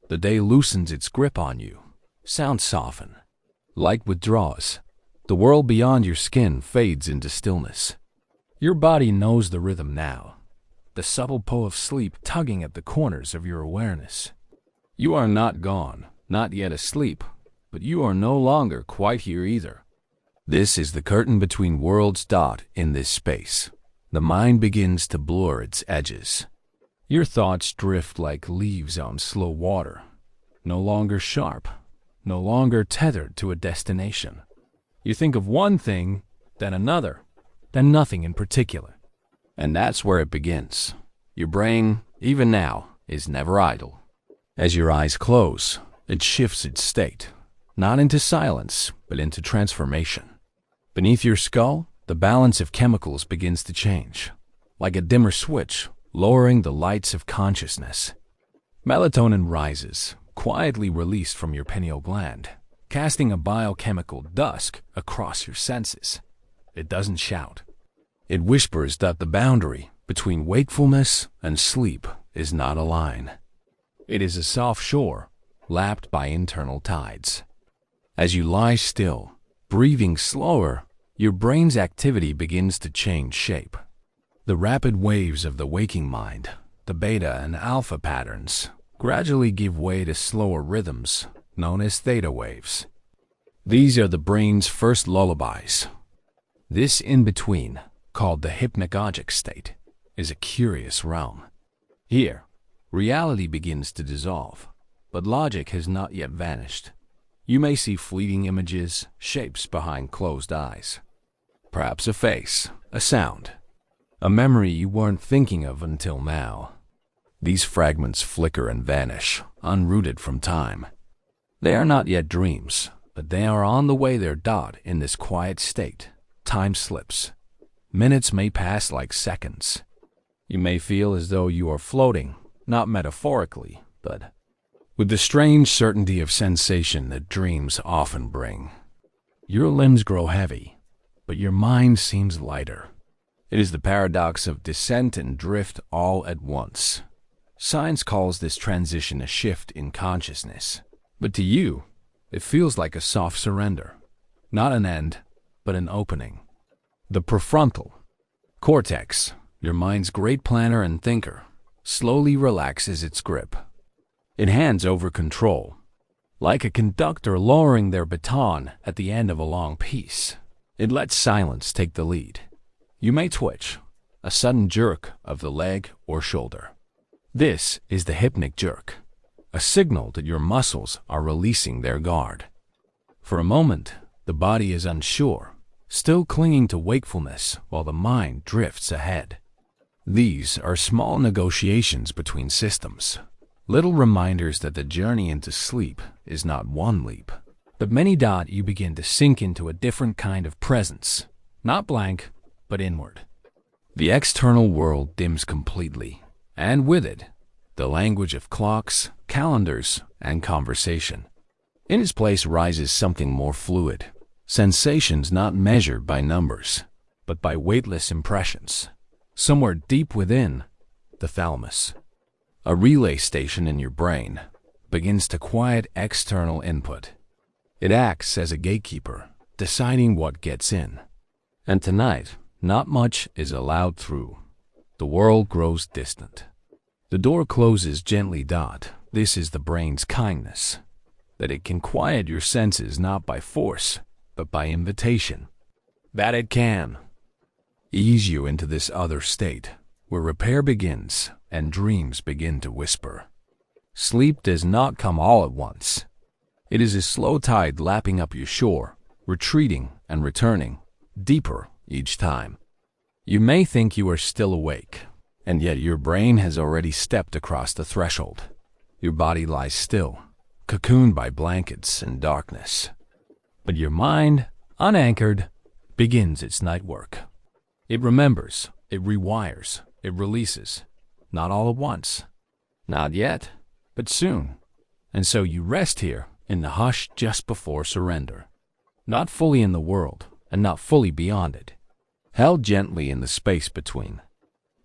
The day loosens its grip on you. Sounds soften. Light withdraws. The world beyond your skin fades into stillness. Your body knows the rhythm now. The subtle pull of sleep tugging at the corners of your awareness. You are not gone, not yet asleep, but you are no longer quite here either. This is the curtain between worlds. In this space, the mind begins to blur its edges. Your thoughts drift like leaves on slow water, no longer sharp, no longer tethered to a destination. You think of one thing, then another, then nothing in particular. And that's where it begins. Your brain, even now, is never idle. As your eyes close, it shifts its state, not into silence, but into transformation. Beneath your skull, the balance of chemicals begins to change, like a dimmer switch, lowering the lights of consciousness. Melatonin rises, quietly released from your pineal gland, casting a biochemical dusk across your senses. It doesn't shout. It whispers that the boundary between wakefulness and sleep is not a line. It is a soft shore, lapped by internal tides. As you lie still, breathing slower, your brain's activity begins to change shape. The rapid waves of the waking mind, the beta and alpha patterns, gradually give way to slower rhythms known as theta waves. These are the brain's first lullabies. This in-between, called the hypnagogic state, is a curious realm. Here, reality begins to dissolve, but logic has not yet vanished. You may see fleeting images, shapes behind closed eyes. Perhaps a face, a sound, a memory you weren't thinking of until now. These fragments flicker and vanish, unrooted from time. They are not yet dreams, but they are on the way there. In this quiet state, time slips. Minutes may pass like seconds. You may feel as though you are floating, not metaphorically, but with the strange certainty of sensation that dreams often bring. Your limbs grow heavy, but your mind seems lighter. It is the paradox of descent and drift all at once. Science calls this transition a shift in consciousness, but to you, it feels like a soft surrender. Not an end, but an opening. The prefrontal cortex, your mind's great planner and thinker, slowly relaxes its grip. It hands over control, like a conductor lowering their baton at the end of a long piece. It lets silence take the lead. You may twitch, a sudden jerk of the leg or shoulder. This is the hypnic jerk, a signal that your muscles are releasing their guard. For a moment, the body is unsure, still clinging to wakefulness while the mind drifts ahead. These are small negotiations between systems, little reminders that the journey into sleep is not one leap, but many. You begin to sink into a different kind of presence, not blank, but inward. The external world dims completely, and with it, the language of clocks, calendars, and conversation. In its place rises something more fluid, sensations not measured by numbers, but by weightless impressions. Somewhere deep within, the thalamus, a relay station in your brain, begins to quiet external input. It acts as a gatekeeper, deciding what gets in. And tonight, not much is allowed through. The world grows distant. The door closes gently. This is the brain's kindness, that it can quiet your senses not by force, but by invitation. That it can ease you into this other state, where repair begins and dreams begin to whisper. Sleep does not come all at once. It is a slow tide lapping up your shore, retreating and returning, deeper each time. You may think you are still awake, and yet your brain has already stepped across the threshold. Your body lies still, cocooned by blankets and darkness. But your mind, unanchored, begins its night work. It remembers, it rewires, it releases. Not all at once. Not yet, but soon. And so you rest here in the hush just before surrender. Not fully in the world, and not fully beyond it. Held gently in the space between.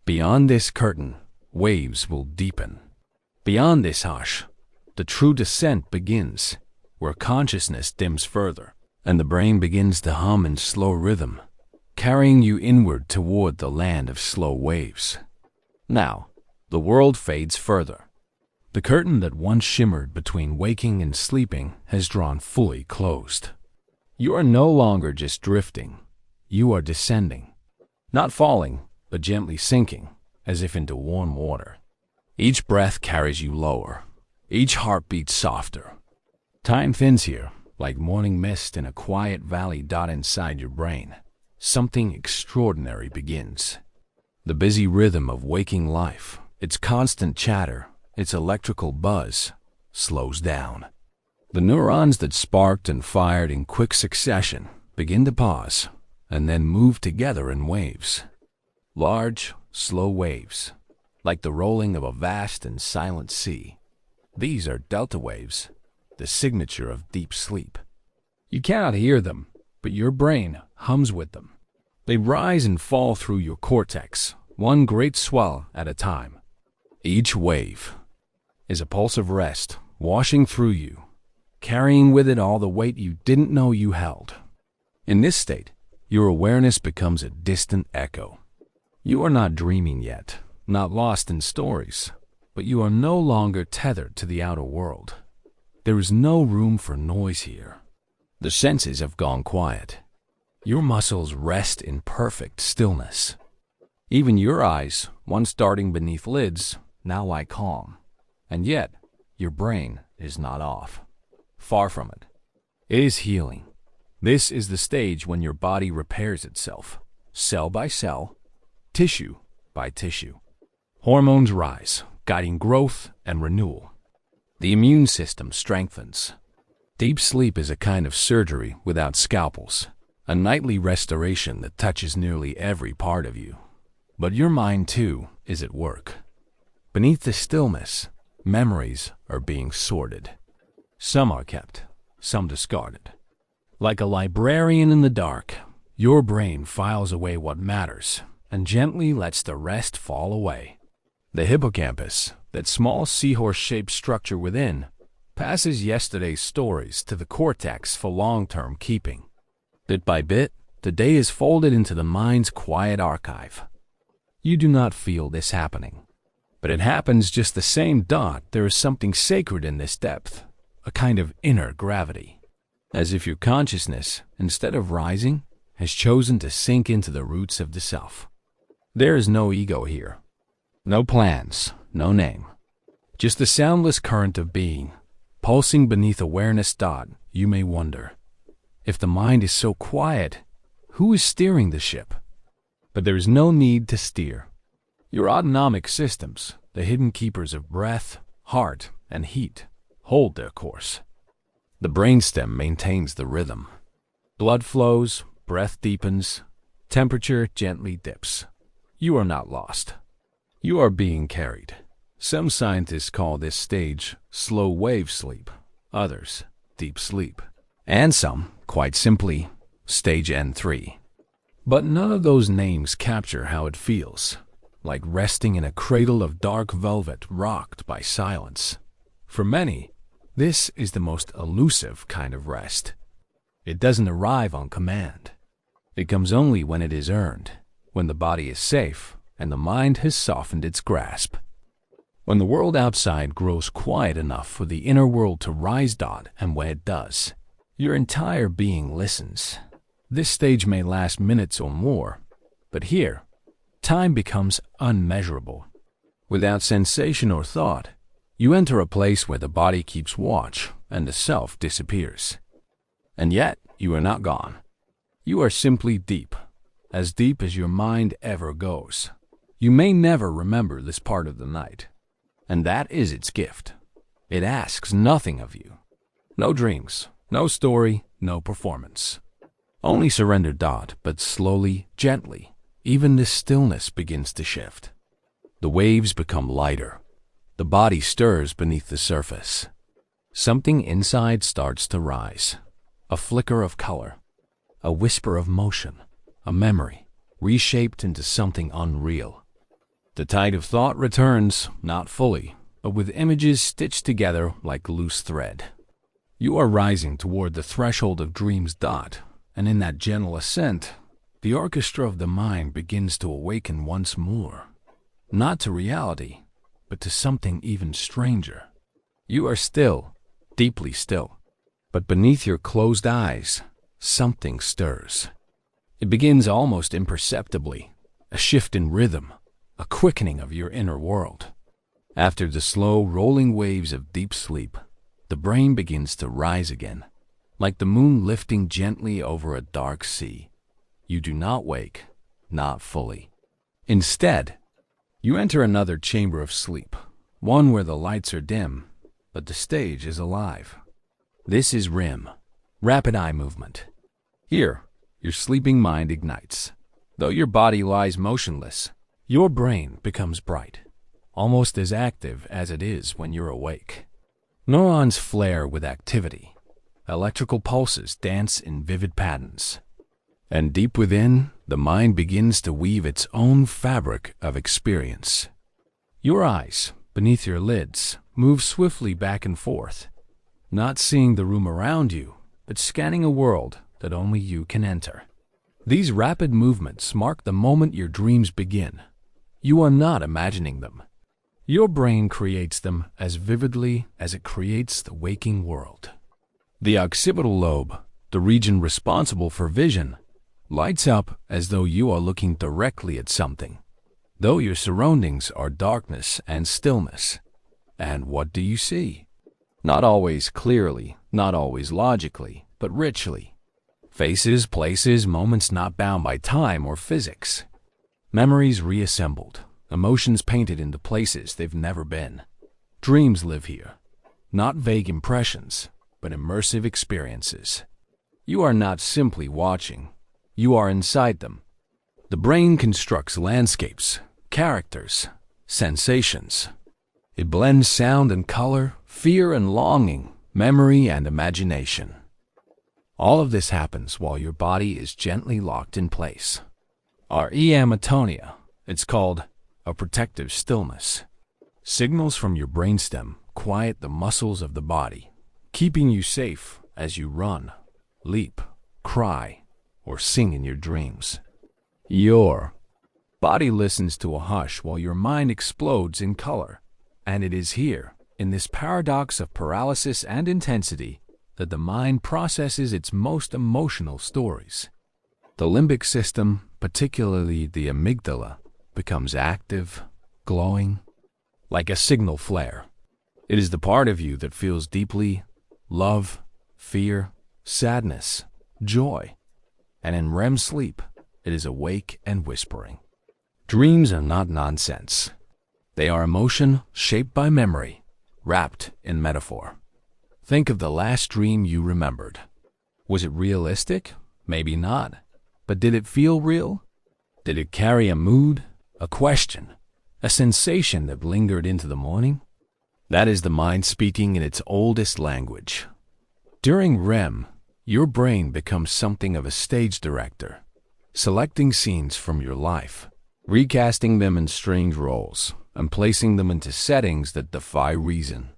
Beyond this curtain, waves will deepen. Beyond this hush, The true descent begins, where consciousness dims further, and the brain begins to hum in slow rhythm, carrying you inward toward the land of slow waves. Now, the world fades further. The curtain that once shimmered between waking and sleeping has drawn fully closed. You are no longer just drifting. You are descending. Not falling, but gently sinking, as if into warm water. Each breath carries you lower. Each heartbeat softer. Time thins here, like morning mist in a quiet valley dot inside your brain. Something extraordinary begins. The busy rhythm of waking life, its constant chatter, its electrical buzz, slows down. The neurons that sparked and fired in quick succession begin to pause and then move together in waves. Large, slow waves, like the rolling of a vast and silent sea. These are delta waves, the signature of deep sleep. You cannot hear them, but your brain hums with them. They rise and fall through your cortex, one great swell at a time. Each wave is a pulse of rest washing through you, carrying with it all the weight you didn't know you held. In this state, your awareness becomes a distant echo. You are not dreaming yet, not lost in stories, but you are no longer tethered to the outer world. There is no room for noise here. The senses have gone quiet. Your muscles rest in perfect stillness. Even your eyes, once darting beneath lids, now lie calm. And yet, your brain is not off. Far from it. It is healing. This is the stage when your body repairs itself, cell by cell, tissue by tissue. Hormones rise, guiding growth and renewal. The immune system strengthens. Deep sleep is a kind of surgery without scalpels, a nightly restoration that touches nearly every part of you. But your mind, too, is at work. Beneath the stillness, memories are being sorted. Some are kept, some discarded. Like a librarian in the dark, your brain files away what matters and gently lets the rest fall away. The hippocampus, that small seahorse-shaped structure within, passes yesterday's stories to the cortex for long-term keeping. Bit by bit, the day is folded into the mind's quiet archive. You do not feel this happening. But it happens just the same. There is something sacred in this depth, a kind of inner gravity. As if your consciousness, instead of rising, has chosen to sink into the roots of the self. There is no ego here. No plans, no name. Just the soundless current of being, pulsing beneath awareness. You may wonder, if the mind is so quiet, who is steering the ship? But there is no need to steer. Your autonomic systems, the hidden keepers of breath, heart, and heat, hold their course. The brainstem maintains the rhythm. Blood flows, breath deepens, temperature gently dips. You are not lost. You are being carried. Some scientists call this stage slow wave sleep, others deep sleep, and some, quite simply, stage N3. But none of those names capture how it feels, like resting in a cradle of dark velvet rocked by silence. For many, this is the most elusive kind of rest. It doesn't arrive on command. It comes only when it is earned, when the body is safe and the mind has softened its grasp. When the world outside grows quiet enough for the inner world to rise. And when it does, your entire being listens. This stage may last minutes or more, but here, time becomes unmeasurable. Without sensation or thought, you enter a place where the body keeps watch and the self disappears. And yet, you are not gone. You are simply deep, as deep as your mind ever goes. You may never remember this part of the night, and that is its gift. It asks nothing of you. No dreams, no story, no performance. Only surrender. But slowly, gently, even this stillness begins to shift. The waves become lighter. The body stirs beneath the surface. Something inside starts to rise. A flicker of color, a whisper of motion, a memory, reshaped into something unreal. The tide of thought returns, not fully, but with images stitched together like loose thread. You are rising toward the threshold of dream's dot, and in that gentle ascent, the orchestra of the mind begins to awaken once more. Not to reality, but to something even stranger. You are still, deeply still, but beneath your closed eyes, something stirs. It begins almost imperceptibly, a shift in rhythm, a quickening of your inner world. After the slow, rolling waves of deep sleep, the brain begins to rise again, like the moon lifting gently over a dark sea. You do not wake, not fully. Instead, you enter another chamber of sleep, one where the lights are dim, but the stage is alive. This is REM, rapid eye movement. Here, your sleeping mind ignites. Though your body lies motionless, your brain becomes bright, almost as active as it is when you're awake. Neurons flare with activity. Electrical pulses dance in vivid patterns. And deep within, the mind begins to weave its own fabric of experience. Your eyes, beneath your lids, move swiftly back and forth, not seeing the room around you, but scanning a world that only you can enter. These rapid movements mark the moment your dreams begin. You are not imagining them. Your brain creates them as vividly as it creates the waking world. The occipital lobe, the region responsible for vision, lights up as though you are looking directly at something, though your surroundings are darkness and stillness. And what do you see? Not always clearly, not always logically, but richly. Faces, places, moments not bound by time or physics. Memories reassembled, emotions painted into places they've never been. Dreams live here, not vague impressions, but immersive experiences. You are not simply watching. You are inside them. The brain constructs landscapes, characters, sensations. It blends sound and color, fear and longing, memory and imagination. All of this happens while your body is gently locked in place. REM atonia, it's called a protective stillness. Signals from your brainstem quiet the muscles of the body, keeping you safe as you run, leap, cry, or sing in your dreams. Your body listens to a hush while your mind explodes in color. And it is here, in this paradox of paralysis and intensity, that the mind processes its most emotional stories. The limbic system, particularly the amygdala, becomes active, glowing, like a signal flare. It is the part of you that feels deeply love, fear, sadness, joy. And in REM sleep, it is awake and whispering. Dreams are not nonsense. They are emotion shaped by memory, wrapped in metaphor. Think of the last dream you remembered. Was it realistic? Maybe not. But did it feel real? Did it carry a mood, a question, a sensation that lingered into the morning? That is the mind speaking in its oldest language. During REM, your brain becomes something of a stage director, selecting scenes from your life, recasting them in strange roles, and placing them into settings that defy reason.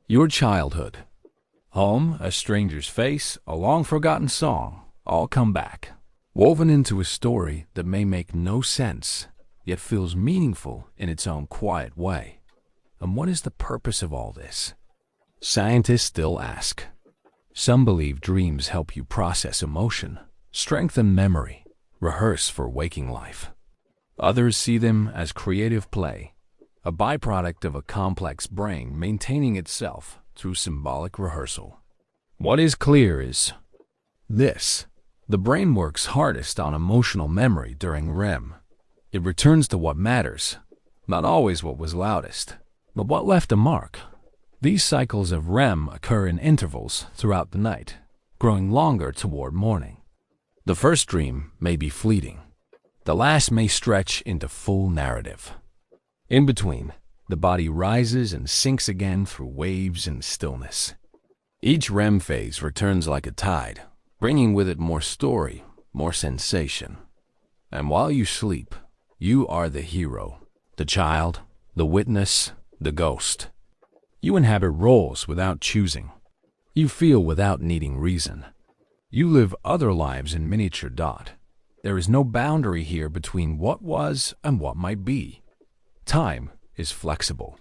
Your childhood, home, a stranger's face, a long-forgotten song, all come back, woven into a story that may make no sense, yet feels meaningful in its own quiet way. And what is the purpose of all this? Scientists still ask. Some believe dreams help you process emotion, strengthen memory, rehearse for waking life. Others see them as creative play, a byproduct of a complex brain maintaining itself through symbolic rehearsal. What is clear is this: the brain works hardest on emotional memory during REM. It returns to what matters, not always what was loudest, but what left a mark. These cycles of REM occur in intervals throughout the night, growing longer toward morning. The first dream may be fleeting. The last may stretch into full narrative. In between, the body rises and sinks again through waves and stillness. Each REM phase returns like a tide, bringing with it more story, more sensation. And while you sleep, you are the hero, the child, the witness, the ghost. You inhabit roles without choosing. You feel without needing reason. You live other lives in miniature. There is no boundary here between what was and what might be. Time is flexible.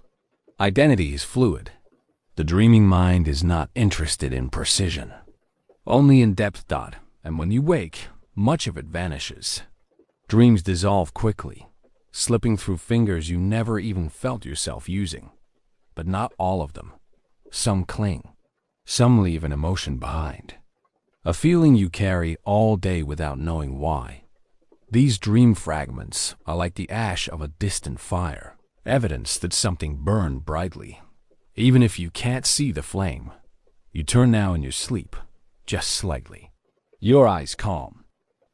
Identity is fluid. The dreaming mind is not interested in precision, only in depth. And when you wake, much of it vanishes. Dreams dissolve quickly, slipping through fingers you never even felt yourself using. But not all of them. Some cling. Some leave an emotion behind. A feeling you carry all day without knowing why. These dream fragments are like the ash of a distant fire, evidence that something burned brightly. Even if you can't see the flame, you turn now in your sleep, just slightly. Your eyes calm.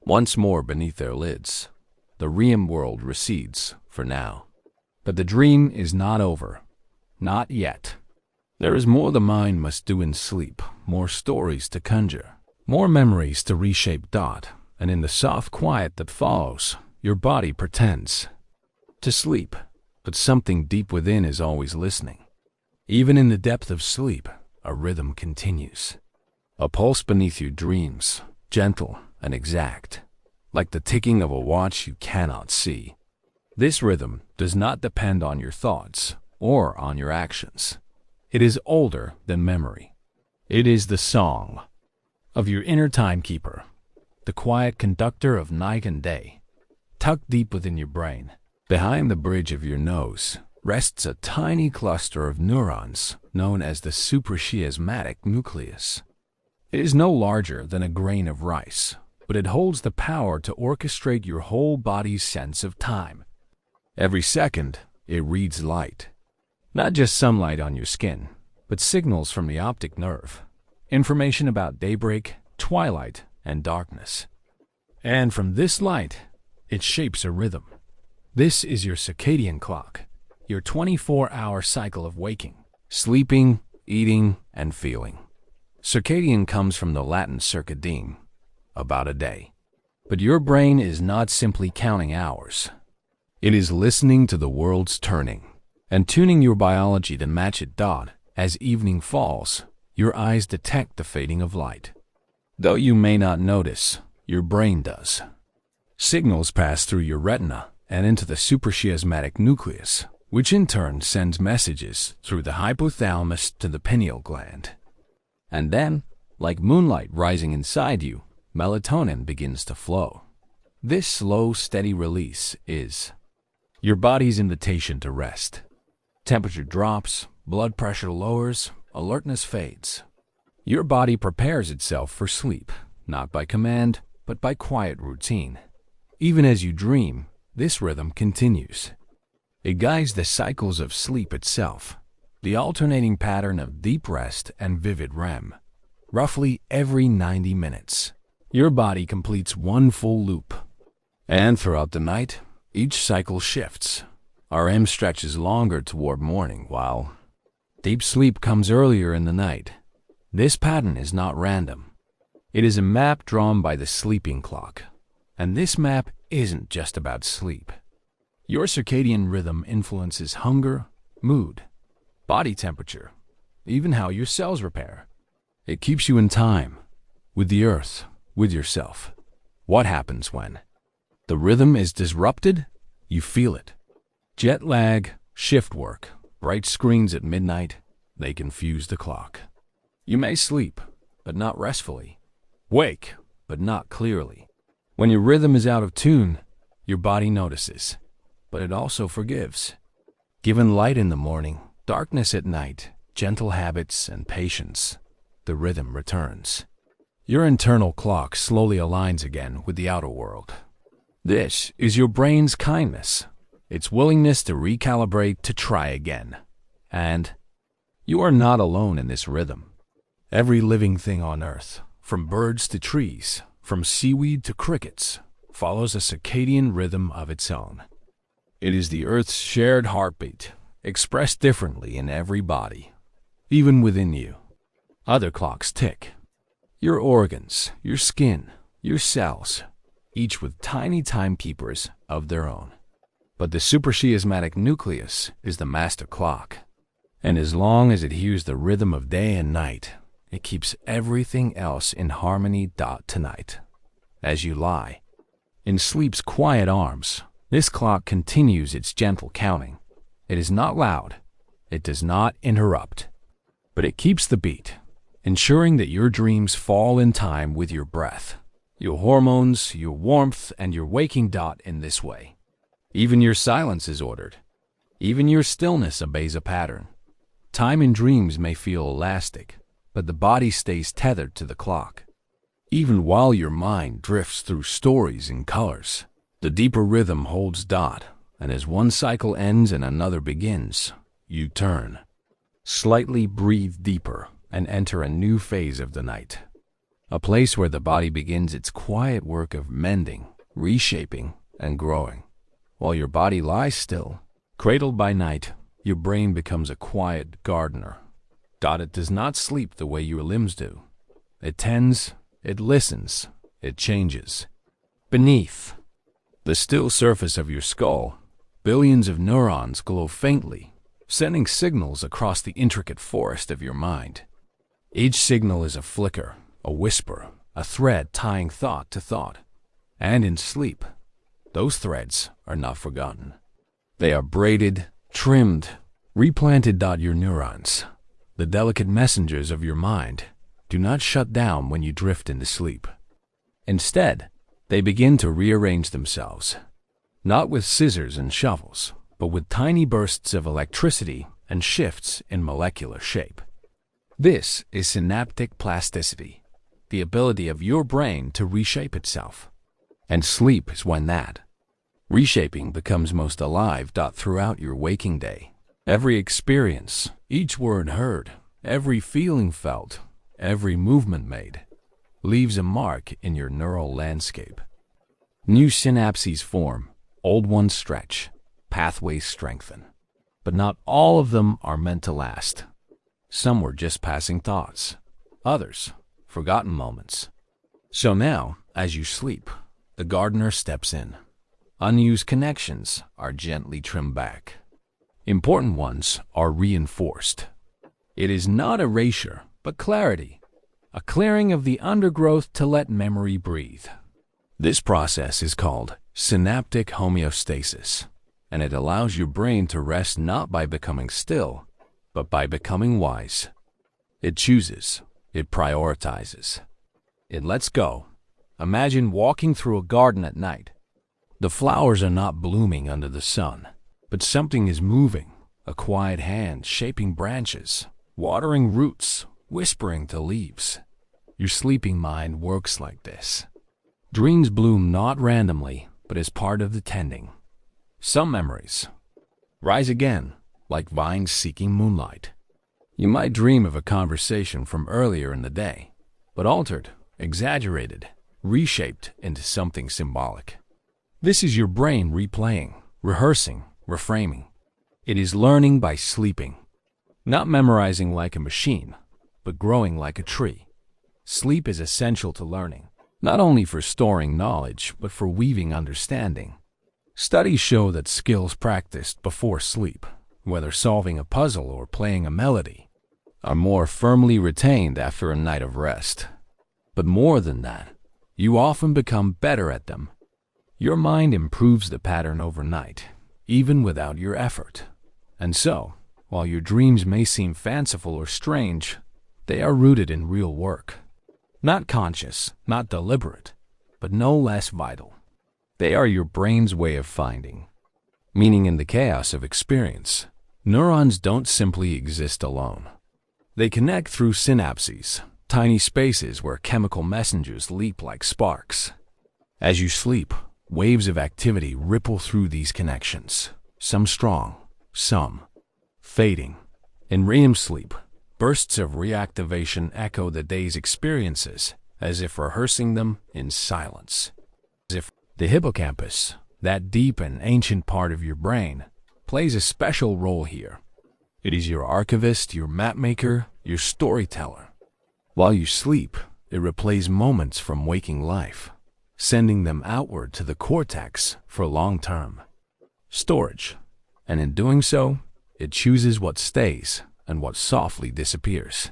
Once more beneath their lids, the REM world recedes for now. But the dream is not over. Not yet. There is more the mind must do in sleep, more stories to conjure, more memories to reshape. And in the soft quiet that follows, your body pretends to sleep, but something deep within is always listening. Even in the depth of sleep, a rhythm continues. A pulse beneath your dreams, gentle and exact, like the ticking of a watch you cannot see. This rhythm does not depend on your thoughts or on your actions. It is older than memory. It is the song of your inner timekeeper, the quiet conductor of night and day. Tucked deep within your brain, behind the bridge of your nose, rests a tiny cluster of neurons known as the suprachiasmatic nucleus. It is no larger than a grain of rice, but it holds the power to orchestrate your whole body's sense of time. Every second, it reads light. Not just sunlight on your skin, but signals from the optic nerve. Information about daybreak, twilight, and darkness. And from this light, it shapes a rhythm. This is your circadian clock, your 24-hour cycle of waking, sleeping, eating, and feeling. Circadian comes from the Latin circadine, about a day. But your brain is not simply counting hours. It is listening to the world's turning and tuning your biology to match it. As evening falls, your eyes detect the fading of light. Though you may not notice, your brain does. Signals pass through your retina and into the suprachiasmatic nucleus, which in turn sends messages through the hypothalamus to the pineal gland. And then, like moonlight rising inside you, melatonin begins to flow. This slow, steady release is your body's invitation to rest. Temperature drops, blood pressure lowers, alertness fades. Your body prepares itself for sleep, not by command, but by quiet routine. Even as you dream, this rhythm continues. It guides the cycles of sleep itself, the alternating pattern of deep rest and vivid REM. Roughly every 90 minutes, your body completes one full loop. And throughout the night, each cycle shifts. REM stretches longer toward morning, while deep sleep comes earlier in the night. This pattern is not random. It is a map drawn by the sleeping clock. And this map isn't just about sleep. Your circadian rhythm influences hunger, mood, body temperature, even how your cells repair. It keeps you in time, with the earth, with yourself. What happens when the rhythm is disrupted? You feel it. Jet lag, shift work, bright screens at midnight, they confuse the clock. You may sleep, but not restfully. Wake, but not clearly. When your rhythm is out of tune, your body notices, but it also forgives. Given light in the morning, darkness at night, gentle habits, and patience, the rhythm returns. Your internal clock slowly aligns again with the outer world. This is your brain's kindness, its willingness to recalibrate, to try again. And you are not alone in this rhythm. Every living thing on Earth, from birds to trees, from seaweed to crickets, follows a circadian rhythm of its own. It is the Earth's shared heartbeat, expressed differently in every body, even within you. Other clocks tick. Your organs, your skin, your cells, each with tiny timekeepers of their own. But the suprachiasmatic nucleus is the master clock. And as long as it hears the rhythm of day and night, it keeps everything else in harmony. Tonight, as you lie in sleep's quiet arms, this clock continues its gentle counting. It is not loud, it does not interrupt, but it keeps the beat, ensuring that your dreams fall in time with your breath, your hormones, your warmth, and your waking. In this way, even your silence is ordered. Even your stillness obeys a pattern. Time in dreams may feel elastic, but the body stays tethered to the clock. Even while your mind drifts through stories and colors, the deeper rhythm holds. And as one cycle ends and another begins, you turn, slightly breathe deeper, and enter a new phase of the night. A place where the body begins its quiet work of mending, reshaping, and growing. While your body lies still, cradled by night, your brain becomes a quiet gardener. It does not sleep the way your limbs do. It tends, it listens, it changes. Beneath the still surface of your skull, billions of neurons glow faintly, sending signals across the intricate forest of your mind. Each signal is a flicker, a whisper, a thread tying thought to thought. And in sleep, those threads are not forgotten. They are braided, trimmed, replanted. Your neurons, the delicate messengers of your mind, do not shut down when you drift into sleep. Instead, they begin to rearrange themselves, not with scissors and shovels, but with tiny bursts of electricity and shifts in molecular shape. This is synaptic plasticity, the ability of your brain to reshape itself. And sleep is when that reshaping becomes most alive. Throughout your waking day, every experience, each word heard, every feeling felt, every movement made, leaves a mark in your neural landscape. New synapses form, old ones stretch, pathways strengthen. But not all of them are meant to last. Some were just passing thoughts, others, forgotten moments. So now, as you sleep, the gardener steps in. Unused connections are gently trimmed back. Important ones are reinforced. It is not erasure, but clarity, a clearing of the undergrowth to let memory breathe. This process is called synaptic homeostasis, and it allows your brain to rest not by becoming still, but by becoming wise. It chooses, it prioritizes, it lets go. Imagine walking through a garden at night. The flowers are not blooming under the sun, but something is moving, a quiet hand shaping branches, watering roots, whispering to leaves. Your sleeping mind works like this. Dreams bloom not randomly, but as part of the tending. Some memories rise again, like vines seeking moonlight. You might dream of a conversation from earlier in the day, but altered, exaggerated, reshaped into something symbolic. This is your brain replaying, rehearsing, reframing. It is learning by sleeping, not memorizing like a machine, but growing like a tree. Sleep is essential to learning, not only for storing knowledge, but for weaving understanding. Studies show that skills practiced before sleep, whether solving a puzzle or playing a melody, are more firmly retained after a night of rest. But more than that, you often become better at them. Your mind improves the pattern overnight, even without your effort. And so, while your dreams may seem fanciful or strange, they are rooted in real work. Not conscious, not deliberate, but no less vital. They are your brain's way of finding meaning in the chaos of experience. Neurons don't simply exist alone. They connect through synapses, tiny spaces where chemical messengers leap like sparks. As you sleep, waves of activity ripple through these connections, some strong, some fading. In REM sleep, bursts of reactivation echo the day's experiences, as if rehearsing them in silence. As if the hippocampus, that deep and ancient part of your brain, plays a special role here. It is your archivist, your mapmaker, your storyteller. While you sleep, it replays moments from waking life, sending them outward to the cortex for long-term storage. And in doing so, it chooses what stays and what softly disappears.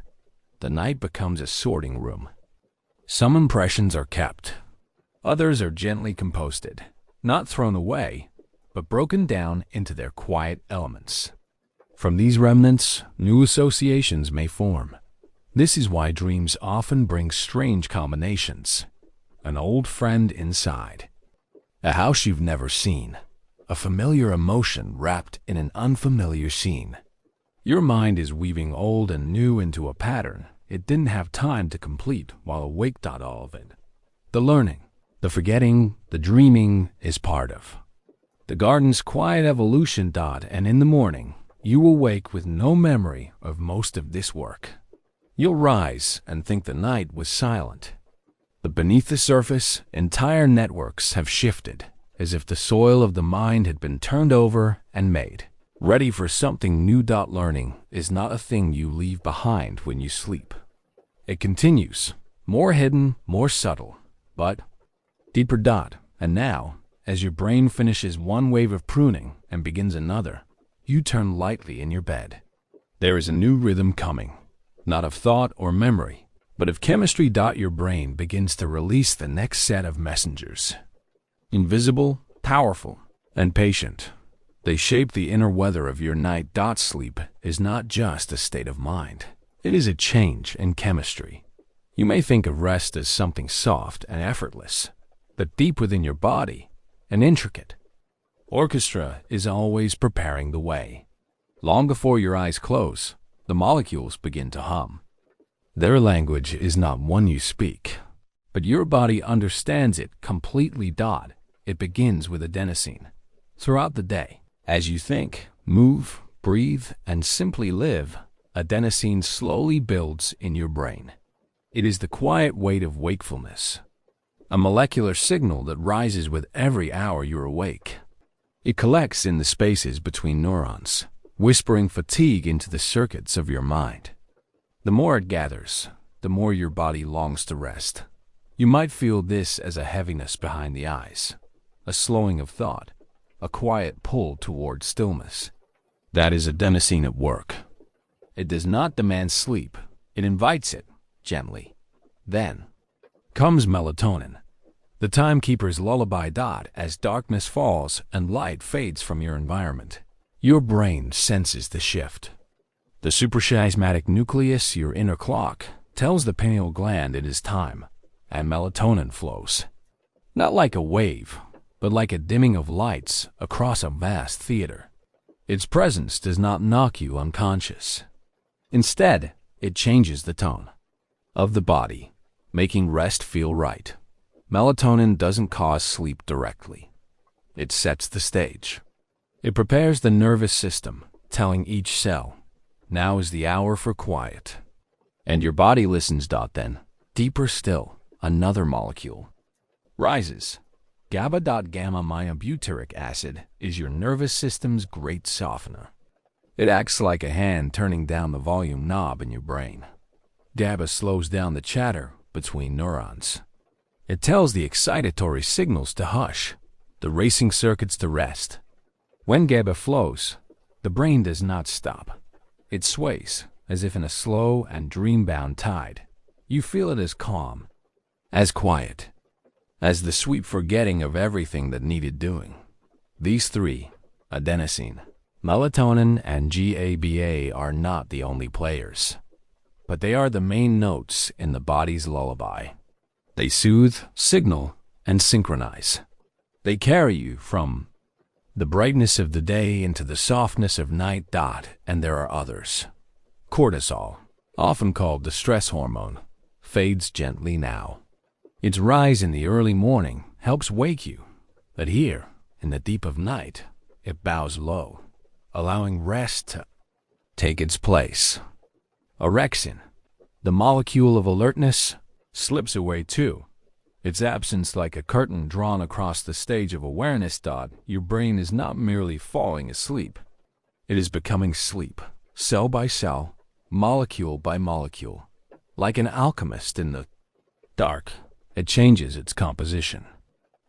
The night becomes a sorting room. Some impressions are kept. Others are gently composted, not thrown away, but broken down into their quiet elements. From these remnants, new associations may form. This is why dreams often bring strange combinations. An old friend inside, a house you've never seen, a familiar emotion wrapped in an unfamiliar scene. Your mind is weaving old and new into a pattern it didn't have time to complete while awake. All of it. The learning, the forgetting, the dreaming is part of the garden's quiet evolution. And in the morning, you awake with no memory of most of this work. You'll rise and think the night was silent. But beneath the surface, entire networks have shifted, as if the soil of the mind had been turned over and made ready for something new. Learning is not a thing you leave behind when you sleep. It continues, more hidden, more subtle, but deeper. And now, as your brain finishes one wave of pruning and begins another, you turn lightly in your bed. There is a new rhythm coming, not of thought or memory, but of chemistry. Your brain begins to release the next set of messengers. Invisible, powerful, and patient. They shape the inner weather of your night. Sleep is not just a state of mind. It is a change in chemistry. You may think of rest as something soft and effortless, but deep within your body, an intricate orchestra is always preparing the way. Long before your eyes close, the molecules begin to hum. Their language is not one you speak, but your body understands it completely. It begins with adenosine. Throughout the day, as you think, move, breathe, and simply live, adenosine slowly builds in your brain. It is the quiet weight of wakefulness, a molecular signal that rises with every hour you're awake. It collects in the spaces between neurons, whispering fatigue into the circuits of your mind. The more it gathers, the more your body longs to rest. You might feel this as a heaviness behind the eyes, a slowing of thought, a quiet pull toward stillness. That is adenosine at work. It does not demand sleep. It invites it, gently. Then comes melatonin, the timekeeper's lullaby. As darkness falls and light fades from your environment, your brain senses the shift. The suprachiasmatic nucleus, your inner clock, tells the pineal gland it is time, and melatonin flows. Not like a wave, but like a dimming of lights across a vast theater. Its presence does not knock you unconscious. Instead, it changes the tone of the body, making rest feel right. Melatonin doesn't cause sleep directly. It sets the stage. It prepares the nervous system, telling each cell, now is the hour for quiet. And your body listens. Then, deeper still, another molecule rises. GABA. Gamma-aminobutyric acid is your nervous system's great softener. It acts like a hand turning down the volume knob in your brain. GABA slows down the chatter between neurons. It tells the excitatory signals to hush, the racing circuits to rest. When GABA flows, the brain does not stop. It sways, as if in a slow and dream-bound tide. You feel it as calm, as quiet, as the sweet forgetting of everything that needed doing. These three, adenosine, melatonin, and GABA, are not the only players, but they are the main notes in the body's lullaby. They soothe, signal, and synchronize. They carry you from the brightness of the day into the softness of night. And there are others. Cortisol, often called the stress hormone, fades gently now. Its rise in the early morning helps wake you, but here, in the deep of night, it bows low, allowing rest to take its place. Orexin, the molecule of alertness, slips away too. Its absence like a curtain drawn across the stage of awareness. Your brain is not merely falling asleep. It is becoming sleep, cell by cell, molecule by molecule. Like an alchemist in the dark, it changes its composition.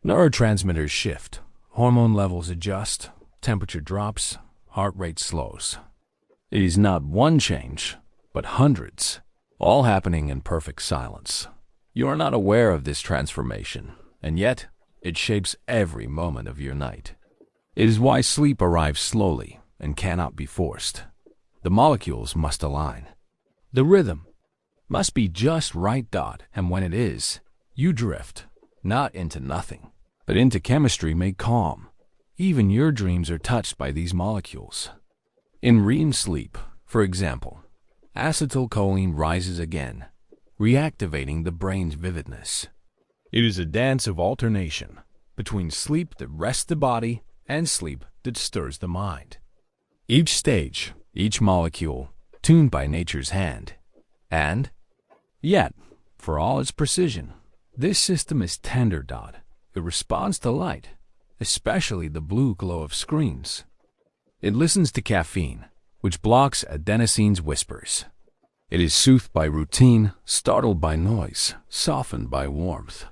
Neurotransmitters shift, hormone levels adjust, temperature drops, heart rate slows. It is not one change, but hundreds, all happening in perfect silence. You are not aware of this transformation, and yet it shapes every moment of your night. It is why sleep arrives slowly and cannot be forced. The molecules must align. The rhythm must be just right. And when it is, you drift, not into nothing, but into chemistry made calm. Even your dreams are touched by these molecules. In REM sleep, for example, acetylcholine rises again, reactivating the brain's vividness. It is a dance of alternation between sleep that rests the body and sleep that stirs the mind. Each stage, each molecule, tuned by nature's hand. And yet, for all its precision, this system is tender. It responds to light, especially the blue glow of screens. It listens to caffeine, which blocks adenosine's whispers. It is soothed by routine, startled by noise, softened by warmth.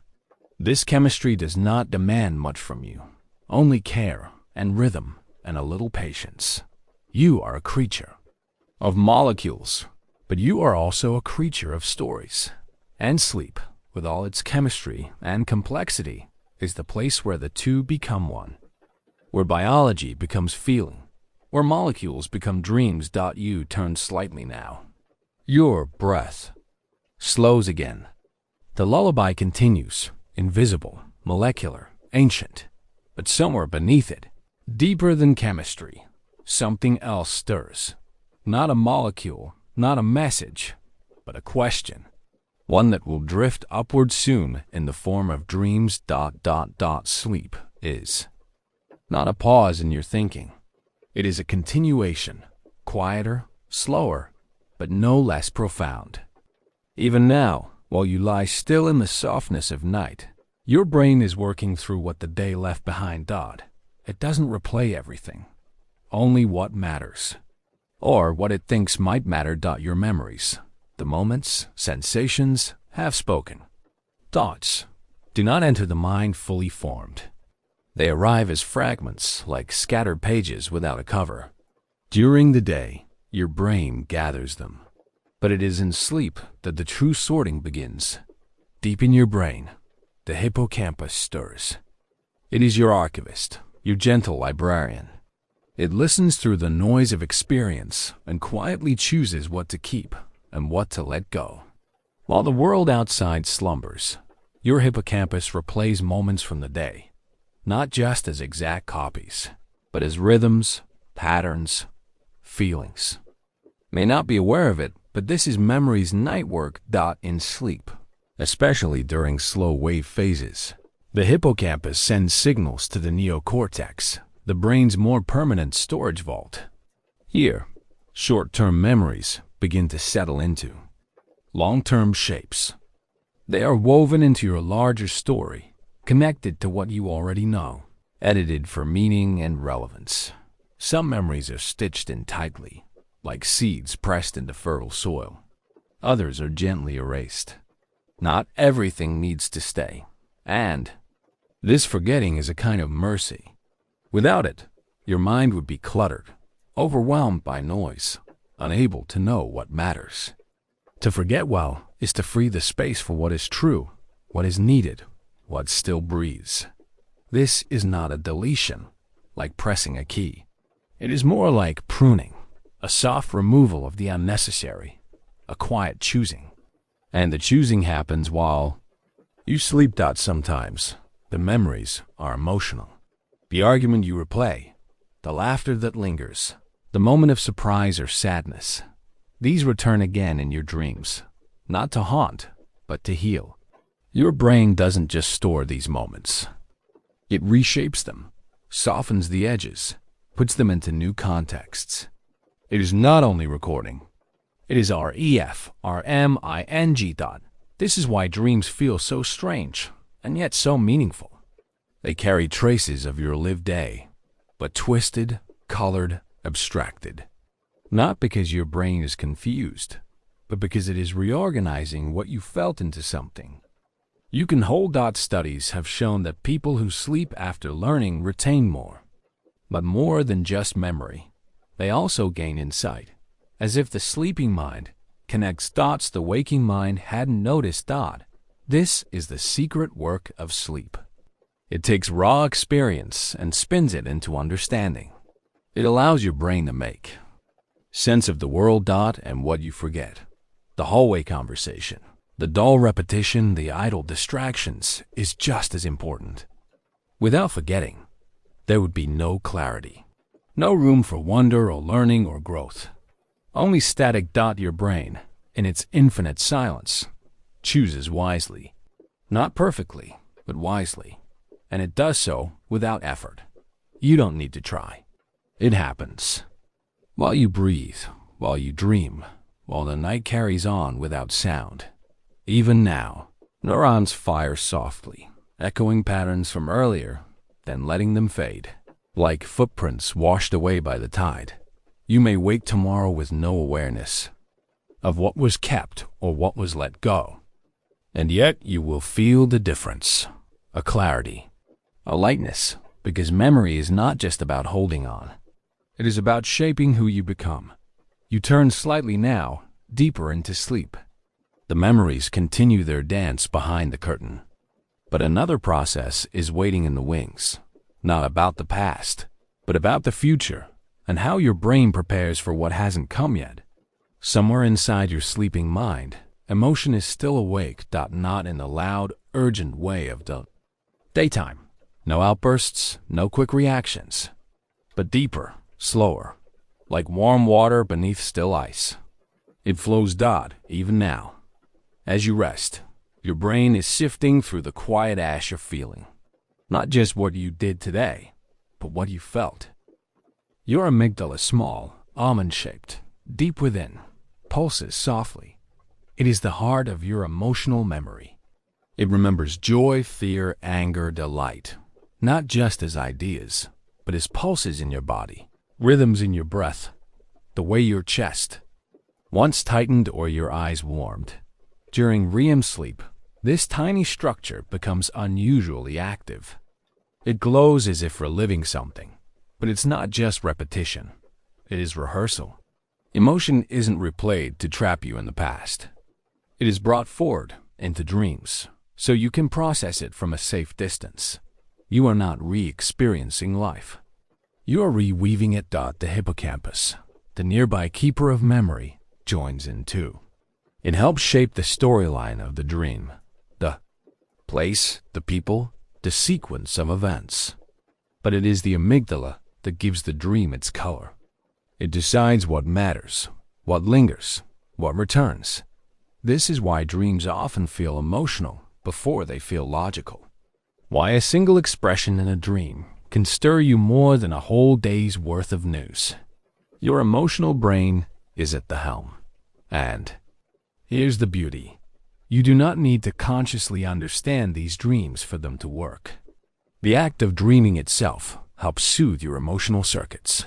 This chemistry does not demand much from you, only care and rhythm and a little patience. You are a creature of molecules, but you are also a creature of stories. And sleep, with all its chemistry and complexity, is the place where the two become one, where biology becomes feeling, where molecules become dreams. You turn slightly now. Your breath slows again. The lullaby continues, invisible, molecular, ancient, but somewhere beneath it, deeper than chemistry, something else stirs. Not a molecule, not a message, but a question. One that will drift upward soon in the form of dreams. Sleep is not a pause in your thinking. It is a continuation, quieter, slower, but no less profound. Even now, while you lie still in the softness of night, your brain is working through what the day left behind. It doesn't replay everything, only what matters, or what it thinks might matter. Your memories, the moments, sensations, have spoken. Thoughts do not enter the mind fully formed. They arrive as fragments, like scattered pages without a cover. During the day, your brain gathers them. But it is in sleep that the true sorting begins. Deep in your brain, the hippocampus stirs. It is your archivist, your gentle librarian. It listens through the noise of experience and quietly chooses what to keep and what to let go. While the world outside slumbers, your hippocampus replays moments from the day, not just as exact copies, but as rhythms, patterns, feelings. May not be aware of it, but this is memory's night work. In sleep, especially during slow wave phases, the hippocampus sends signals to the neocortex, the brain's more permanent storage vault. Here, short-term memories begin to settle into long-term shapes. They are woven into your larger story, connected to what you already know, edited for meaning and relevance. Some memories are stitched in tightly, like seeds pressed into fertile soil. Others are gently erased. Not everything needs to stay, and this forgetting is a kind of mercy. Without it, your mind would be cluttered, overwhelmed by noise, unable to know what matters. To forget well is to free the space for what is true, what is needed, what still breathes. This is not a deletion, like pressing a key. It is more like pruning, a soft removal of the unnecessary, a quiet choosing. And the choosing happens while you sleep. Sometimes the memories are emotional. The argument you replay, the laughter that lingers, the moment of surprise or sadness, these return again in your dreams, not to haunt, but to heal. Your brain doesn't just store these moments. It reshapes them, softens the edges, puts them into new contexts. It is not only recording, it is REFRMING. This is why dreams feel so strange, and yet so meaningful. They carry traces of your lived day, but twisted, colored, abstracted. Not because your brain is confused, but because it is reorganizing what you felt into something. You can hold. Studies have shown that people who sleep after learning retain more. But more than just memory, they also gain insight, as if the sleeping mind connects dots the waking mind hadn't noticed. This is the secret work of sleep. It takes raw experience and spins it into understanding. It allows your brain to make sense of the world. And what you forget, the hallway conversation, the dull repetition, the idle distractions, is just as important. Without forgetting, there would be no clarity, no room for wonder or learning or growth. Only static. Your brain, in its infinite silence, chooses wisely. Not perfectly, but wisely. And it does so without effort. You don't need to try. It happens. While you breathe, while you dream, while the night carries on without sound. Even now, neurons fire softly, echoing patterns from earlier, then letting them fade. Like footprints washed away by the tide. You may wake tomorrow with no awareness of what was kept or what was let go. And yet you will feel the difference, a clarity, a lightness, because memory is not just about holding on. It is about shaping who you become. You turn slightly now, deeper into sleep. The memories continue their dance behind the curtain. But another process is waiting in the wings, not about the past, but about the future and how your brain prepares for what hasn't come yet. Somewhere inside your sleeping mind, emotion is still awake. Not in the loud, urgent way of the daytime. No outbursts, no quick reactions, but deeper, slower, like warm water beneath still ice. It flows. Even now. As you rest, your brain is sifting through the quiet ash of feeling. Not just what you did today, but what you felt. Your amygdala is small, almond-shaped, deep within, pulses softly. It is the heart of your emotional memory. It remembers joy, fear, anger, delight, not just as ideas, but as pulses in your body, rhythms in your breath, the way your chest once tightened or your eyes warmed. During REM sleep, this tiny structure becomes unusually active. It glows as if reliving something, but it's not just repetition. It is rehearsal. Emotion isn't replayed to trap you in the past. It is brought forward into dreams, so you can process it from a safe distance. You are not re-experiencing life. You are reweaving it. The hippocampus, the nearby keeper of memory, joins in too. It helps shape the storyline of the dream, the place, the people, the sequence of events. But it is the amygdala that gives the dream its color. It decides what matters, what lingers, what returns. This is why dreams often feel emotional before they feel logical. Why a single expression in a dream can stir you more than a whole day's worth of news. Your emotional brain is at the helm. And here's the beauty. You do not need to consciously understand these dreams for them to work. The act of dreaming itself helps soothe your emotional circuits.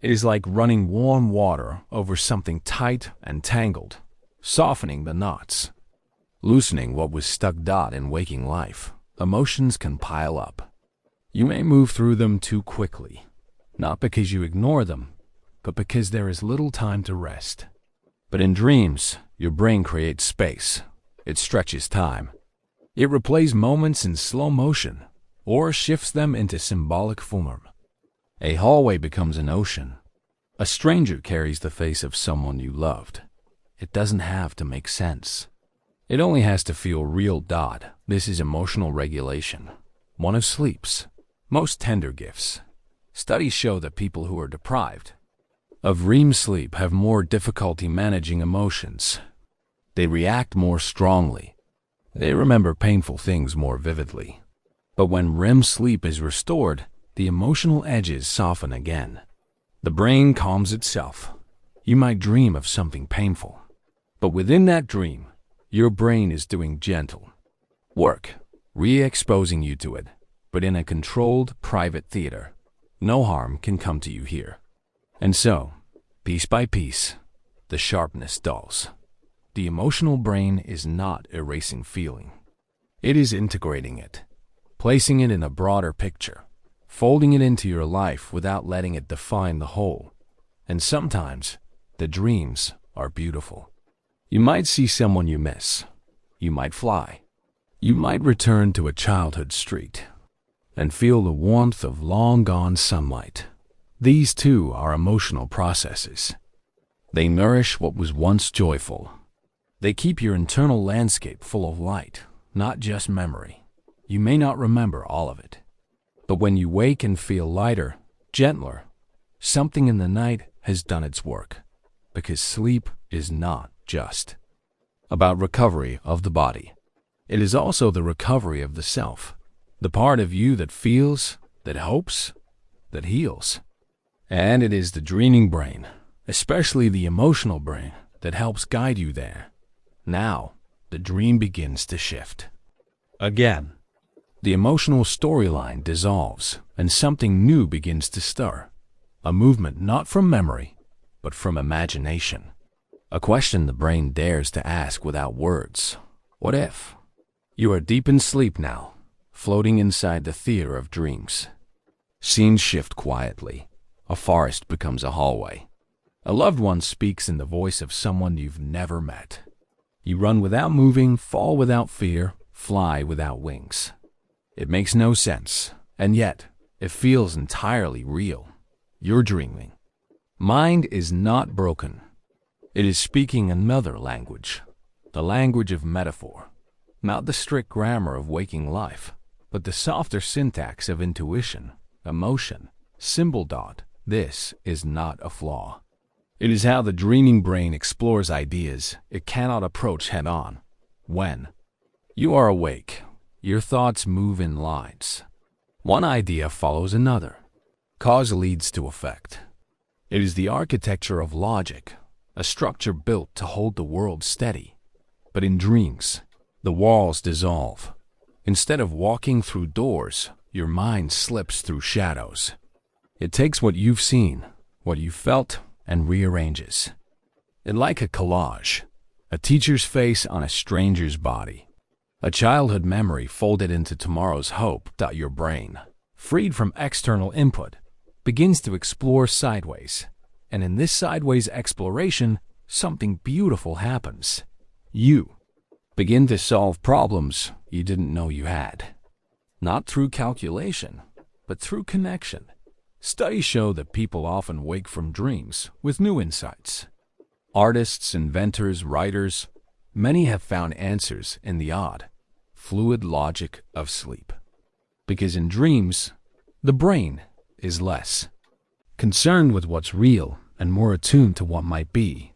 It is like running warm water over something tight and tangled, softening the knots, loosening what was stuck. In waking life, emotions can pile up. You may move through them too quickly, not because you ignore them, but because there is little time to rest. But in dreams, your brain creates space. It stretches time. It replays moments in slow motion or shifts them into symbolic form. A hallway becomes an ocean. A stranger carries the face of someone you loved. It doesn't have to make sense. It only has to feel real. This is emotional regulation, one of sleep's most tender gifts. Studies show that people who are deprived of REM sleep have more difficulty managing emotions. They react more strongly. They remember painful things more vividly. But when REM sleep is restored, the emotional edges soften again. The brain calms itself. You might dream of something painful, but within that dream, your brain is doing gentle work, re-exposing you to it, but in a controlled, private theater. No harm can come to you here. And so, piece by piece, the sharpness dulls. The emotional brain is not erasing feeling. It is integrating it, placing it in a broader picture, folding it into your life without letting it define the whole. And sometimes, the dreams are beautiful. You might see someone you miss. You might fly. You might return to a childhood street and feel the warmth of long-gone sunlight. These too are emotional processes. They nourish what was once joyful. They keep your internal landscape full of light, not just memory. You may not remember all of it, but when you wake and feel lighter, gentler, something in the night has done its work, because sleep is not just about recovery of the body. It is also the recovery of the self, the part of you that feels, that hopes, that heals. And it is the dreaming brain, especially the emotional brain, that helps guide you there. Now, the dream begins to shift. Again, the emotional storyline dissolves and something new begins to stir. A movement not from memory, but from imagination. A question the brain dares to ask without words. What if? You are deep in sleep now, floating inside the theater of dreams. Scenes shift quietly. A forest becomes a hallway. A loved one speaks in the voice of someone you've never met. You run without moving, fall without fear, fly without wings. It makes no sense, and yet it feels entirely real. You're dreaming. Mind is not broken. It is speaking another language, the language of metaphor, not the strict grammar of waking life, but the softer syntax of intuition, emotion, symbol dot. This is not a flaw. It is how the dreaming brain explores ideas it cannot approach head-on. When you are awake, your thoughts move in lines. One idea follows another. Cause leads to effect. It is the architecture of logic, a structure built to hold the world steady. But in dreams, the walls dissolve. Instead of walking through doors, your mind slips through shadows. It takes what you've seen, what you felt, and rearranges it like a collage, a teacher's face on a stranger's body, a childhood memory folded into tomorrow's hope. Your brain, freed from external input, begins to explore sideways, and in this sideways exploration, something beautiful happens. You begin to solve problems you didn't know you had, not through calculation, but through connection. Studies show that people often wake from dreams with new insights. Artists, inventors, writers, many have found answers in the odd, fluid logic of sleep. Because in dreams, the brain is less concerned with what's real and more attuned to what might be.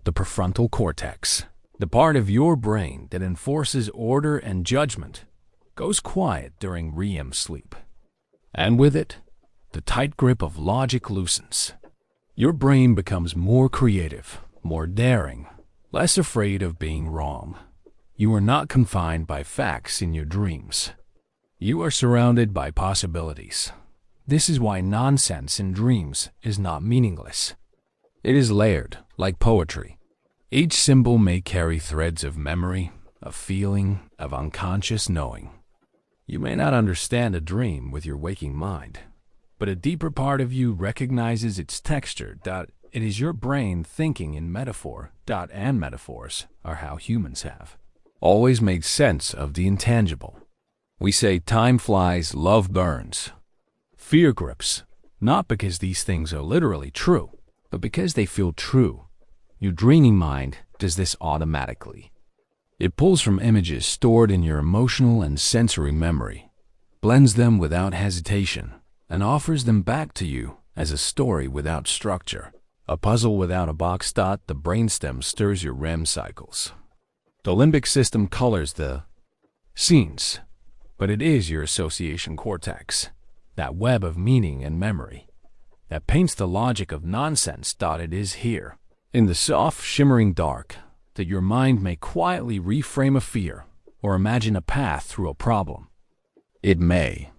The prefrontal cortex, the part of your brain that enforces order and judgment, goes quiet during REM sleep. And with it, the tight grip of logic loosens. Your brain becomes more creative, more daring, less afraid of being wrong. You are not confined by facts in your dreams. You are surrounded by possibilities. This is why nonsense in dreams is not meaningless. It is layered, like poetry. Each symbol may carry threads of memory, of feeling, of unconscious knowing. You may not understand a dream with your waking mind, but a deeper part of you recognizes its texture. It is your brain thinking in metaphor. And metaphors are how humans have always made sense of the intangible. We say time flies, love burns. Fear grips, not because these things are literally true, but because they feel true. Your dreaming mind does this automatically. It pulls from images stored in your emotional and sensory memory, blends them without hesitation, and offers them back to you as a story without structure, a puzzle without a box. The brainstem stirs your REM cycles. The limbic system colors the scenes, but it is your association cortex, that web of meaning and memory, that paints the logic of nonsense. It is here, in the soft, shimmering dark, that your mind may quietly reframe a fear or imagine a path through a problem. It may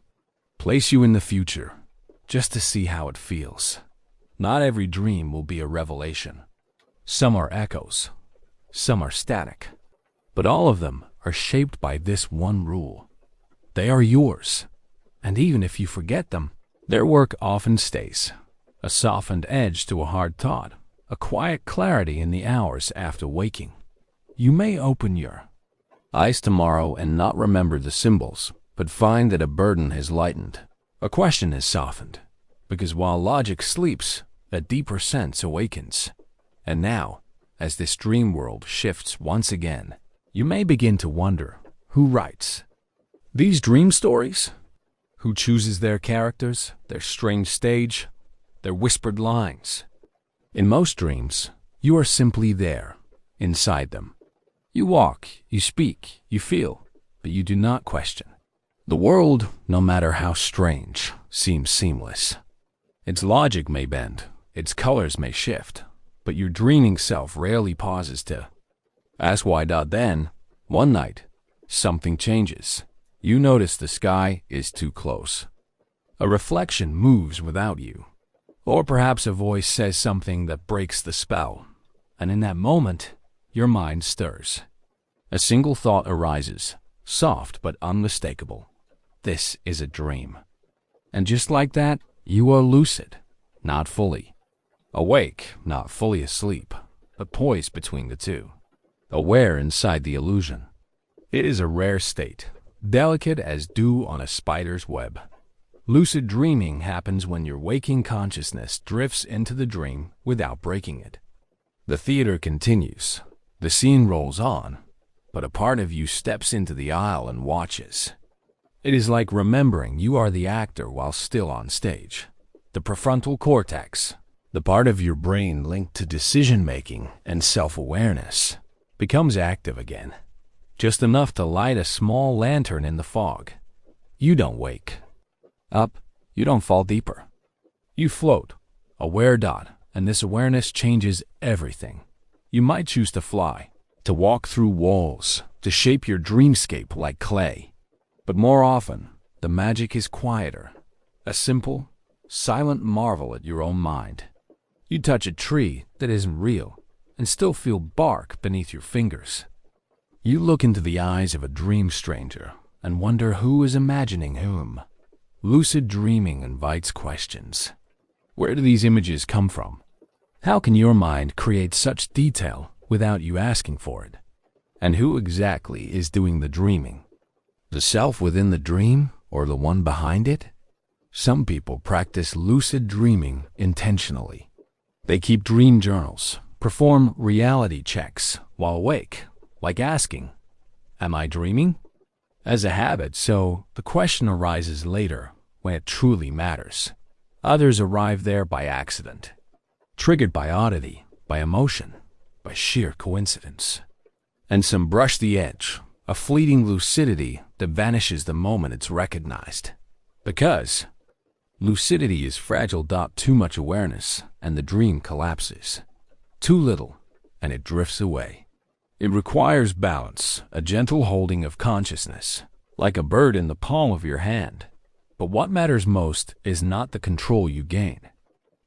place you in the future, just to see how it feels. Not every dream will be a revelation. Some are echoes, some are static, but all of them are shaped by this one rule. They are yours, and even if you forget them, their work often stays. A softened edge to a hard thought, a quiet clarity in the hours after waking. You may open your eyes tomorrow and not remember the symbols, but find that a burden has lightened, a question has softened, because while logic sleeps, a deeper sense awakens. And now, as this dream world shifts once again, you may begin to wonder who writes these dream stories, who chooses their characters, their strange stage, their whispered lines. In most dreams, you are simply there, inside them. You walk, you speak, you feel, but you do not question. The world, no matter how strange, seems seamless. Its logic may bend, its colors may shift, but your dreaming self rarely pauses to ask why. Then, one night, something changes. You notice the sky is too close. A reflection moves without you. Or perhaps a voice says something that breaks the spell. And in that moment, your mind stirs. A single thought arises, soft but unmistakable. This is a dream. And just like that, you are lucid, not fully. Awake, not fully asleep, but poised between the two. Aware inside the illusion. It is a rare state, delicate as dew on a spider's web. Lucid dreaming happens when your waking consciousness drifts into the dream without breaking it. The theater continues, the scene rolls on, but a part of you steps into the aisle and watches. It is like remembering you are the actor while still on stage. The prefrontal cortex, the part of your brain linked to decision-making and self-awareness, becomes active again. Just enough to light a small lantern in the fog. You don't wake up, you don't fall deeper. You float, aware. And this awareness changes everything. You might choose to fly, to walk through walls, to shape your dreamscape like clay. But more often, the magic is quieter, a simple, silent marvel at your own mind. You touch a tree that isn't real and still feel bark beneath your fingers. You look into the eyes of a dream stranger and wonder who is imagining whom. Lucid dreaming invites questions. Where do these images come from? How can your mind create such detail without you asking for it? And who exactly is doing the dreaming? The self within the dream or the one behind it? Some people practice lucid dreaming intentionally. They keep dream journals, perform reality checks while awake, like asking, "Am I dreaming?" as a habit, so the question arises later when it truly matters. Others arrive there by accident, triggered by oddity, by emotion, by sheer coincidence. And some brush the edge, a fleeting lucidity that vanishes the moment it's recognized. Because lucidity is fragile. Too much awareness, and the dream collapses. Too little, and it drifts away. It requires balance, a gentle holding of consciousness, like a bird in the palm of your hand. But what matters most is not the control you gain,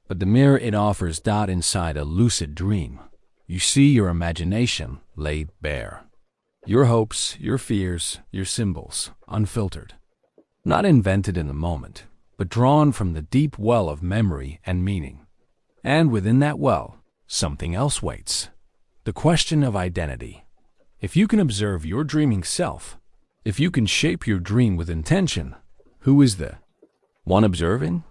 but the mirror it offers. Inside a lucid dream, you see your imagination laid bare. Your hopes, your fears, your symbols, unfiltered. Not invented in the moment, but drawn from the deep well of memory and meaning. And within that well, something else waits. The question of identity. If you can observe your dreaming self, if you can shape your dream with intention, who is the one observing?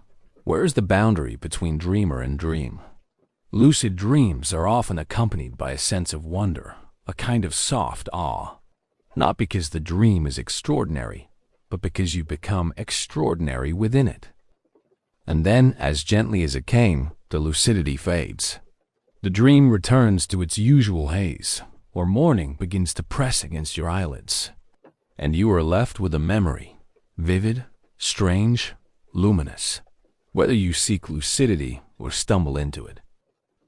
Where is the boundary between dreamer and dream? Lucid dreams are often accompanied by a sense of wonder, a kind of soft awe. Not because the dream is extraordinary, but because you become extraordinary within it. And then, as gently as it came, the lucidity fades. The dream returns to its usual haze, or morning begins to press against your eyelids. And you are left with a memory, vivid, strange, luminous. Whether you seek lucidity or stumble into it,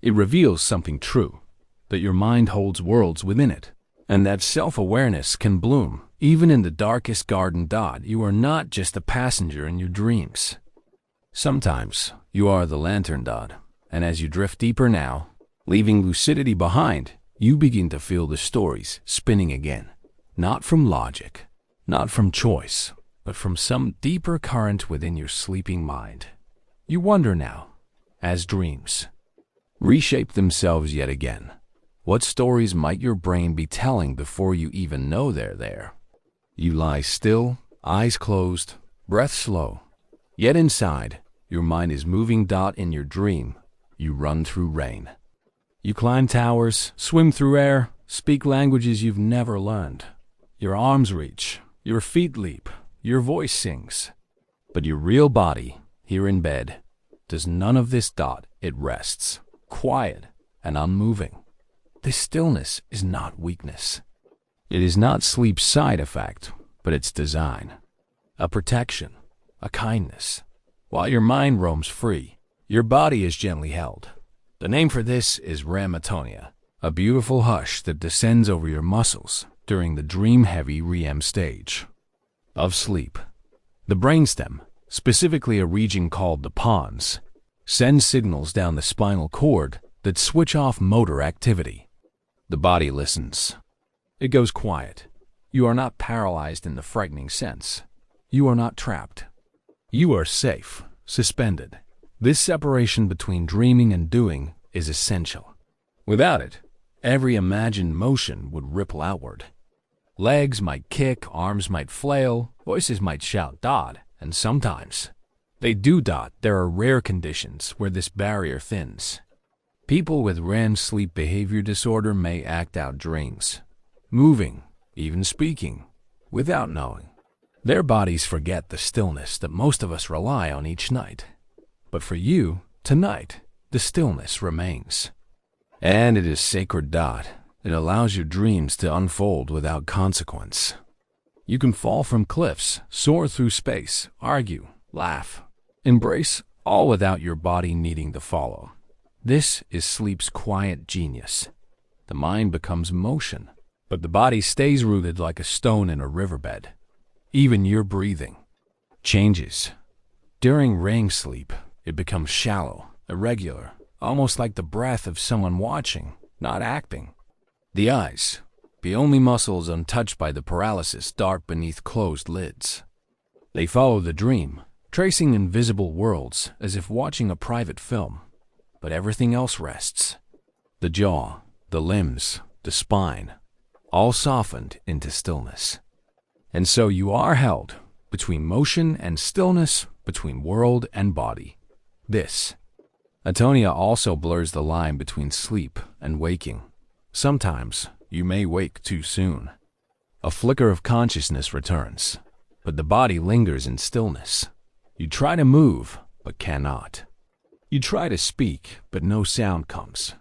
it reveals something true, that your mind holds worlds within it, and that self-awareness can bloom even in the darkest garden. You are not just a passenger in your dreams. Sometimes you are the lantern. And as you drift deeper now, leaving lucidity behind, you begin to feel the stories spinning again, not from logic, not from choice, but from some deeper current within your sleeping mind. You wonder now, as dreams reshape themselves yet again. What stories might your brain be telling before you even know they're there? You lie still, eyes closed, breath slow. Yet inside, your mind is moving. In your dream, you run through rain. You climb towers, swim through air, speak languages you've never learned. Your arms reach, your feet leap, your voice sings. But your real body, here in bed, does none of this. It rests, quiet and unmoving. This stillness is not weakness. It is not sleep's side effect, but its design. A protection, a kindness. While your mind roams free, your body is gently held. The name for this is REM-atonia, a beautiful hush that descends over your muscles during the dream-heavy REM stage of sleep. The brainstem, specifically a region called the pons, sends signals down the spinal cord that switch off motor activity. The body listens. It goes quiet. You are not paralyzed in the frightening sense. You are not trapped. You are safe, suspended. This separation between dreaming and doing is essential. Without it, every imagined motion would ripple outward. Legs might kick, arms might flail, voices might shout, and sometimes they do. There are rare conditions where this barrier thins. People with REM sleep behavior disorder may act out dreams, moving, even speaking, without knowing. Their bodies forget the stillness that most of us rely on each night. But for you, tonight, the stillness remains. And it is sacred. It allows your dreams to unfold without consequence. You can fall from cliffs, soar through space, argue, laugh, embrace, all without your body needing to follow. This is sleep's quiet genius. The mind becomes motion, but the body stays rooted like a stone in a riverbed. Even your breathing changes. During REM sleep, it becomes shallow, irregular, almost like the breath of someone watching, not acting. The eyes, the only muscles untouched by the paralysis, dart beneath closed lids. They follow the dream, tracing invisible worlds as if watching a private film. But everything else rests. The jaw, the limbs, the spine, all softened into stillness. And so you are held between motion and stillness, between world and body. This atonia also blurs the line between sleep and waking. Sometimes you may wake too soon. A flicker of consciousness returns, but the body lingers in stillness. You try to move, but cannot. You try to speak, but no sound comes.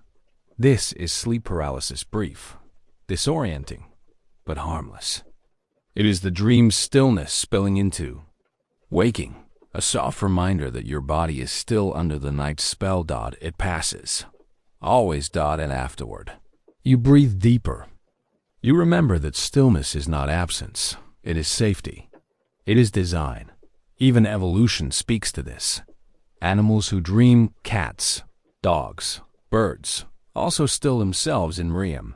This is sleep paralysis brief, disorienting, but harmless. It is the dream's stillness spilling into waking, a soft reminder that your body is still under the night's spell. It passes, always. And afterward, you breathe deeper. You remember that stillness is not absence, it is safety. It is design. Even evolution speaks to this. Animals who dream, cats, dogs, birds, also still themselves in REM.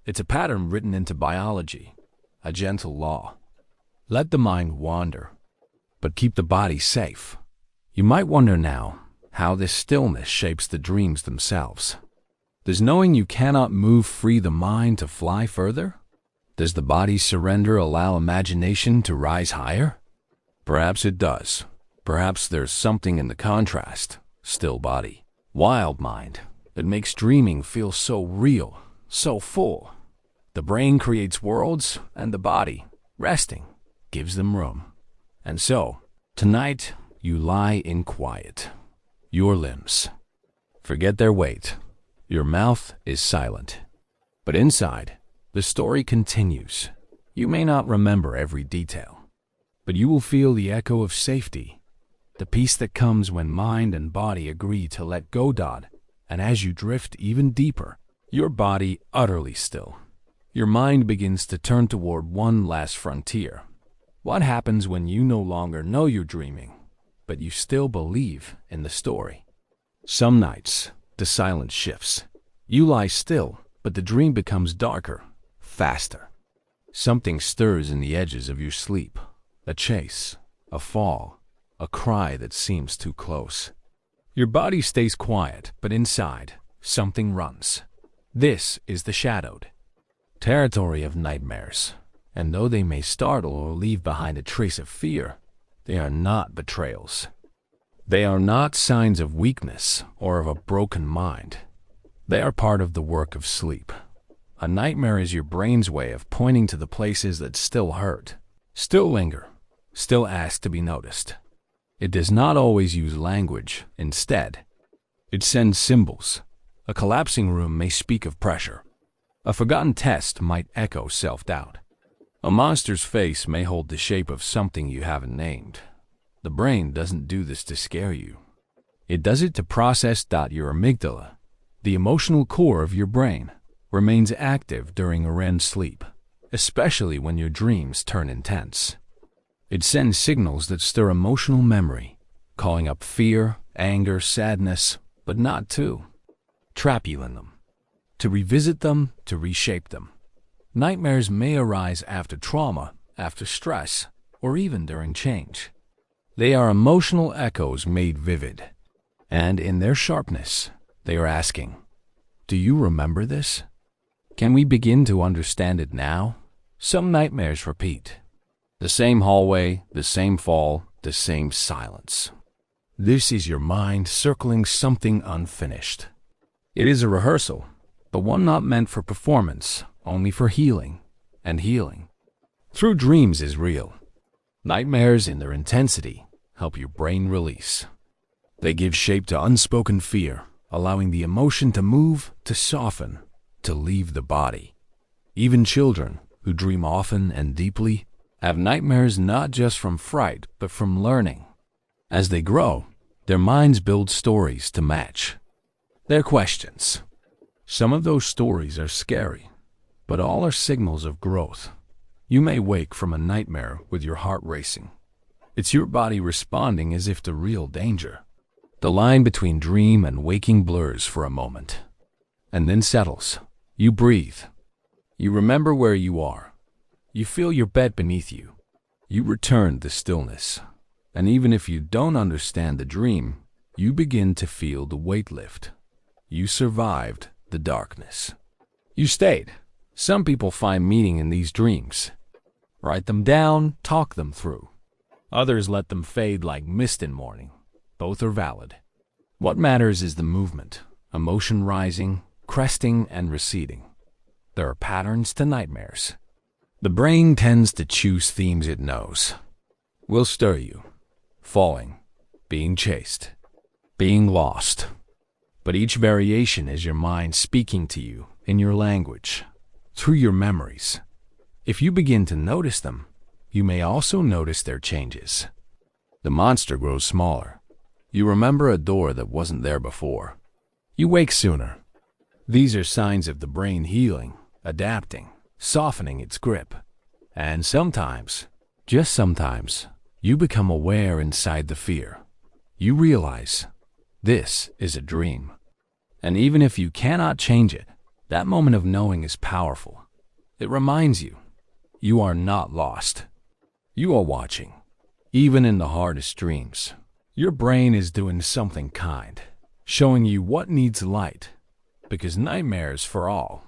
It's a pattern written into biology, a gentle law. Let the mind wander, but keep the body safe. You might wonder now how this stillness shapes the dreams themselves. Does knowing you cannot move free the mind to fly further? Does the body's surrender allow imagination to rise higher? Perhaps it does. Perhaps there's something in the contrast, still body, wild mind, that makes dreaming feel so real, so full. The brain creates worlds, and the body, resting, gives them room. And so, tonight, you lie in quiet. Your limbs forget their weight. Your mouth is silent. But inside, the story continues. You may not remember every detail, but you will feel the echo of safety, the peace that comes when mind and body agree to let go. And as you drift even deeper, your body utterly still, your mind begins to turn toward one last frontier. What happens when you no longer know you're dreaming, but you still believe in the story? Some nights, the silence shifts. You lie still, but the dream becomes darker, faster. Something stirs in the edges of your sleep. A chase, a fall, a cry that seems too close. Your body stays quiet, but inside, something runs. This is the shadowed territory of nightmares, and though they may startle or leave behind a trace of fear, they are not betrayals. They are not signs of weakness or of a broken mind. They are part of the work of sleep. A nightmare is your brain's way of pointing to the places that still hurt, still linger, still ask to be noticed. It does not always use language. Instead, it sends symbols. A collapsing room may speak of pressure. A forgotten test might echo self-doubt. A monster's face may hold the shape of something you haven't named. The brain doesn't do this to scare you. It does it to process. Your amygdala, the emotional core of your brain, remains active during a REM sleep, especially when your dreams turn intense. It sends signals that stir emotional memory, calling up fear, anger, sadness, but not to trap you in them, to revisit them, to reshape them. Nightmares may arise after trauma, after stress, or even during change. They are emotional echoes made vivid, and in their sharpness, they are asking, do you remember this? Can we begin to understand it now? Some nightmares repeat. The same hallway, the same fall, the same silence. This is your mind circling something unfinished. It is a rehearsal, but one not meant for performance, only for healing, and healing through dreams is real. Nightmares in their intensity help your brain release. They give shape to unspoken fear, allowing the emotion to move, to soften, to leave the body. Even children, who dream often and deeply, have nightmares not just from fright, but from learning. As they grow, their minds build stories to match their questions. Some of those stories are scary, but all are signals of growth. You may wake from a nightmare with your heart racing. It's your body responding as if to real danger. The line between dream and waking blurs for a moment, and then settles. You breathe. You remember where you are. You feel your bed beneath you. You return to stillness. And even if you don't understand the dream, you begin to feel the weight lift. You survived the darkness. You stayed. Some people find meaning in these dreams. Write them down, talk them through. Others let them fade like mist in morning. Both are valid. What matters is the movement, emotion rising, cresting, and receding. There are patterns to nightmares. The brain tends to choose themes it knows. Will stir you. Falling, being chased, being lost. But each variation is your mind speaking to you in your language, through your memories. If you begin to notice them, you may also notice their changes. The monster grows smaller. You remember a door that wasn't there before. You wake sooner. These are signs of the brain healing, adapting, softening its grip. And sometimes, just sometimes, you become aware inside the fear. You realize, this is a dream. And even if you cannot change it, that moment of knowing is powerful. It reminds you, you are not lost. You are watching. Even in the hardest dreams, your brain is doing something kind, showing you what needs light. Because nightmares, for all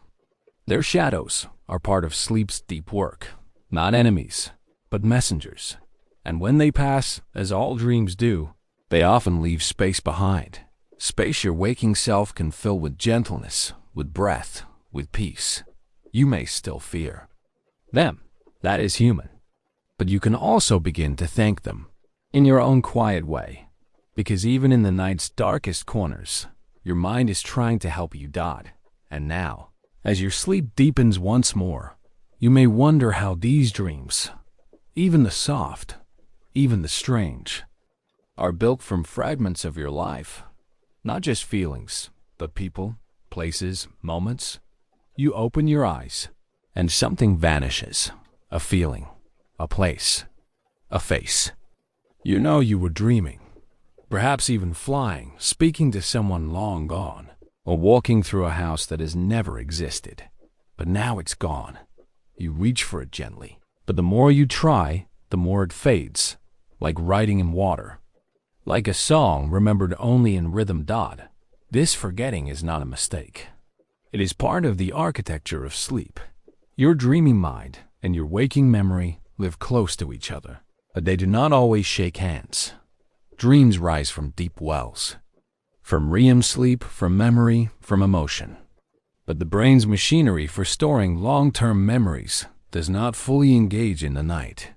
their shadows, are part of sleep's deep work. Not enemies, but messengers. And when they pass, as all dreams do, they often leave space behind. Space your waking self can fill with gentleness, with breath, with peace. You may still fear them. That is human. But you can also begin to thank them in your own quiet way. Because even in the night's darkest corners, your mind is trying to help you dot. And now, as your sleep deepens once more, you may wonder how these dreams, even the soft, even the strange, are built from fragments of your life. Not just feelings, but people, places, moments. You open your eyes, and something vanishes. A feeling, a place, a face. You know you were dreaming, perhaps even flying, speaking to someone long gone, or walking through a house that has never existed. But now it's gone. You reach for it gently, but the more you try, the more it fades, like writing in water. Like a song remembered only in rhythm. This forgetting is not a mistake. It is part of the architecture of sleep. Your dreaming mind and your waking memory live close to each other, but they do not always shake hands. Dreams rise from deep wells, from REM sleep, from memory, from emotion. But the brain's machinery for storing long-term memories does not fully engage in the night.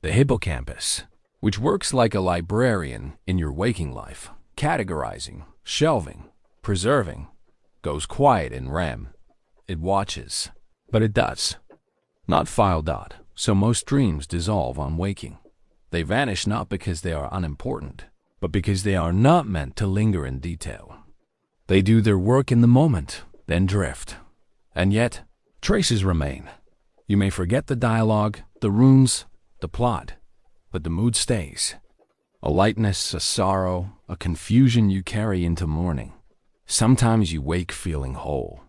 The hippocampus, which works like a librarian in your waking life, categorizing, shelving, preserving, goes quiet in REM. It watches, but it does not file dot. So most dreams dissolve on waking. They vanish not because they are unimportant, but because they are not meant to linger in detail. They do their work in the moment, then drift. And yet, traces remain. You may forget the dialogue, the runes, the plot, but the mood stays. A lightness, a sorrow, a confusion you carry into morning. Sometimes you wake feeling whole.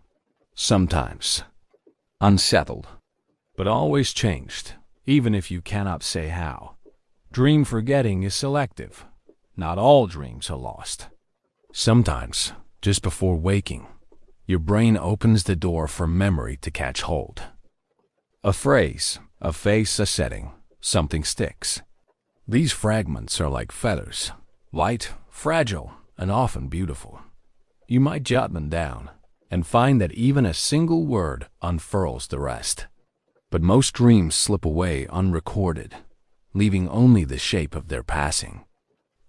Sometimes unsettled, but always changed, even if you cannot say how. Dream forgetting is selective. Not all dreams are lost. Sometimes, just before waking, your brain opens the door for memory to catch hold. A phrase, a face, a setting, something sticks. These fragments are like feathers, light, fragile, and often beautiful. You might jot them down and find that even a single word unfurls the rest. But most dreams slip away unrecorded, leaving only the shape of their passing.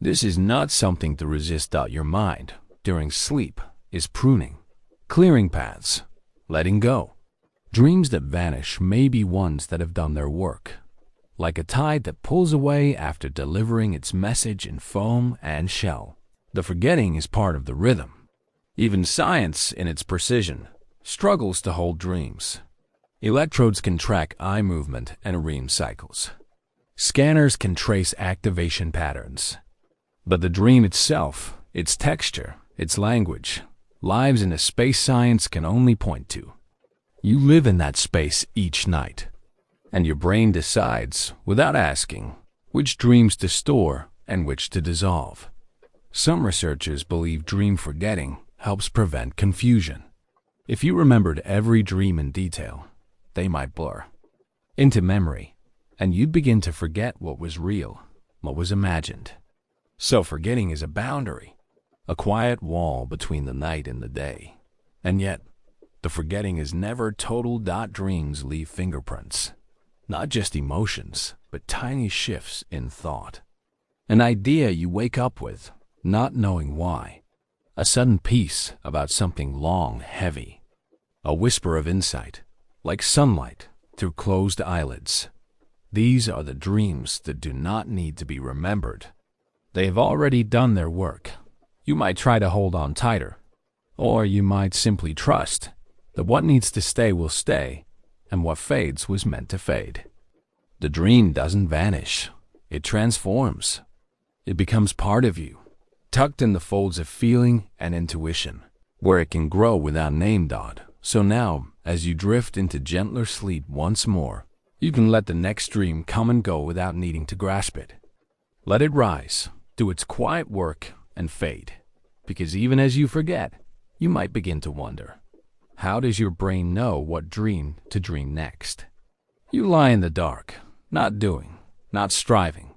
This is not something to resist. Your mind, during sleep, is pruning, clearing paths, letting go. Dreams that vanish may be ones that have done their work, like a tide that pulls away after delivering its message in foam and shell. The forgetting is part of the rhythm. Even science, in its precision, struggles to hold dreams. Electrodes can track eye movement and REM cycles. Scanners can trace activation patterns. But the dream itself, its texture, its language, lives in a space science can only point to. You live in that space each night, and your brain decides, without asking, which dreams to store and which to dissolve. Some researchers believe dream forgetting helps prevent confusion. If you remembered every dream in detail, they might blur into memory, and you'd begin to forget what was real, what was imagined. So forgetting is a boundary, a quiet wall between the night and the day. And yet, the forgetting is never total. Dreams leave fingerprints, not just emotions, but tiny shifts in thought. An idea you wake up with, not knowing why. A sudden peace about something long, heavy. A whisper of insight, like sunlight through closed eyelids. These are the dreams that do not need to be remembered. They have already done their work. You might try to hold on tighter, or you might simply trust that what needs to stay will stay, and what fades was meant to fade. The dream doesn't vanish. It transforms. It becomes part of you, tucked in the folds of feeling and intuition, where it can grow without name. So now, as you drift into gentler sleep once more, you can let the next dream come and go without needing to grasp it. Let it rise, do its quiet work, and fade. Because even as you forget, you might begin to wonder, how does your brain know what dream to dream next? You lie in the dark, not doing, not striving.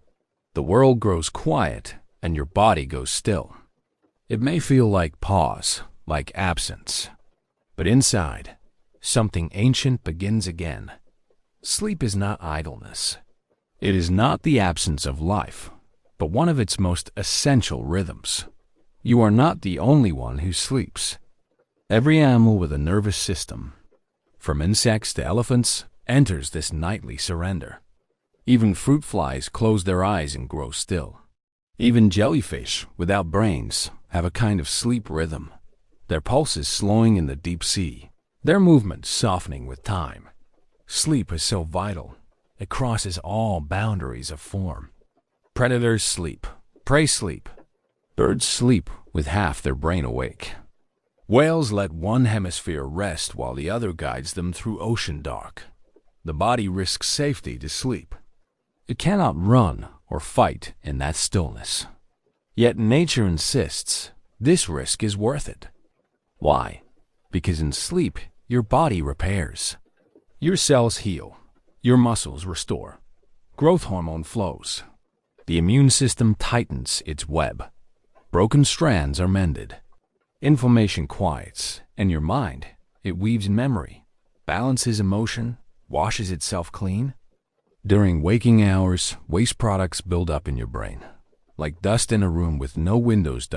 The world grows quiet, and your body goes still. It may feel like pause, like absence. But inside, something ancient begins again. Sleep is not idleness. It is not the absence of life, but one of its most essential rhythms. You are not the only one who sleeps. Every animal with a nervous system, from insects to elephants, enters this nightly surrender. Even fruit flies close their eyes and grow still. Even jellyfish, without brains, have a kind of sleep rhythm, their pulses slowing in the deep sea, their movements softening with time. Sleep is so vital, it crosses all boundaries of form. Predators sleep, prey sleep. Birds sleep with half their brain awake. Whales let one hemisphere rest while the other guides them through ocean dark. The body risks safety to sleep. It cannot run or fight in that stillness. Yet nature insists, this risk is worth it. Why? Because in sleep, your body repairs. Your cells heal. Your muscles restore. Growth hormone flows. The immune system tightens its web. Broken strands are mended. Inflammation quiets, and your mind, it weaves memory, balances emotion, washes itself clean. During waking hours, waste products build up in your brain, like dust in a room with no windows.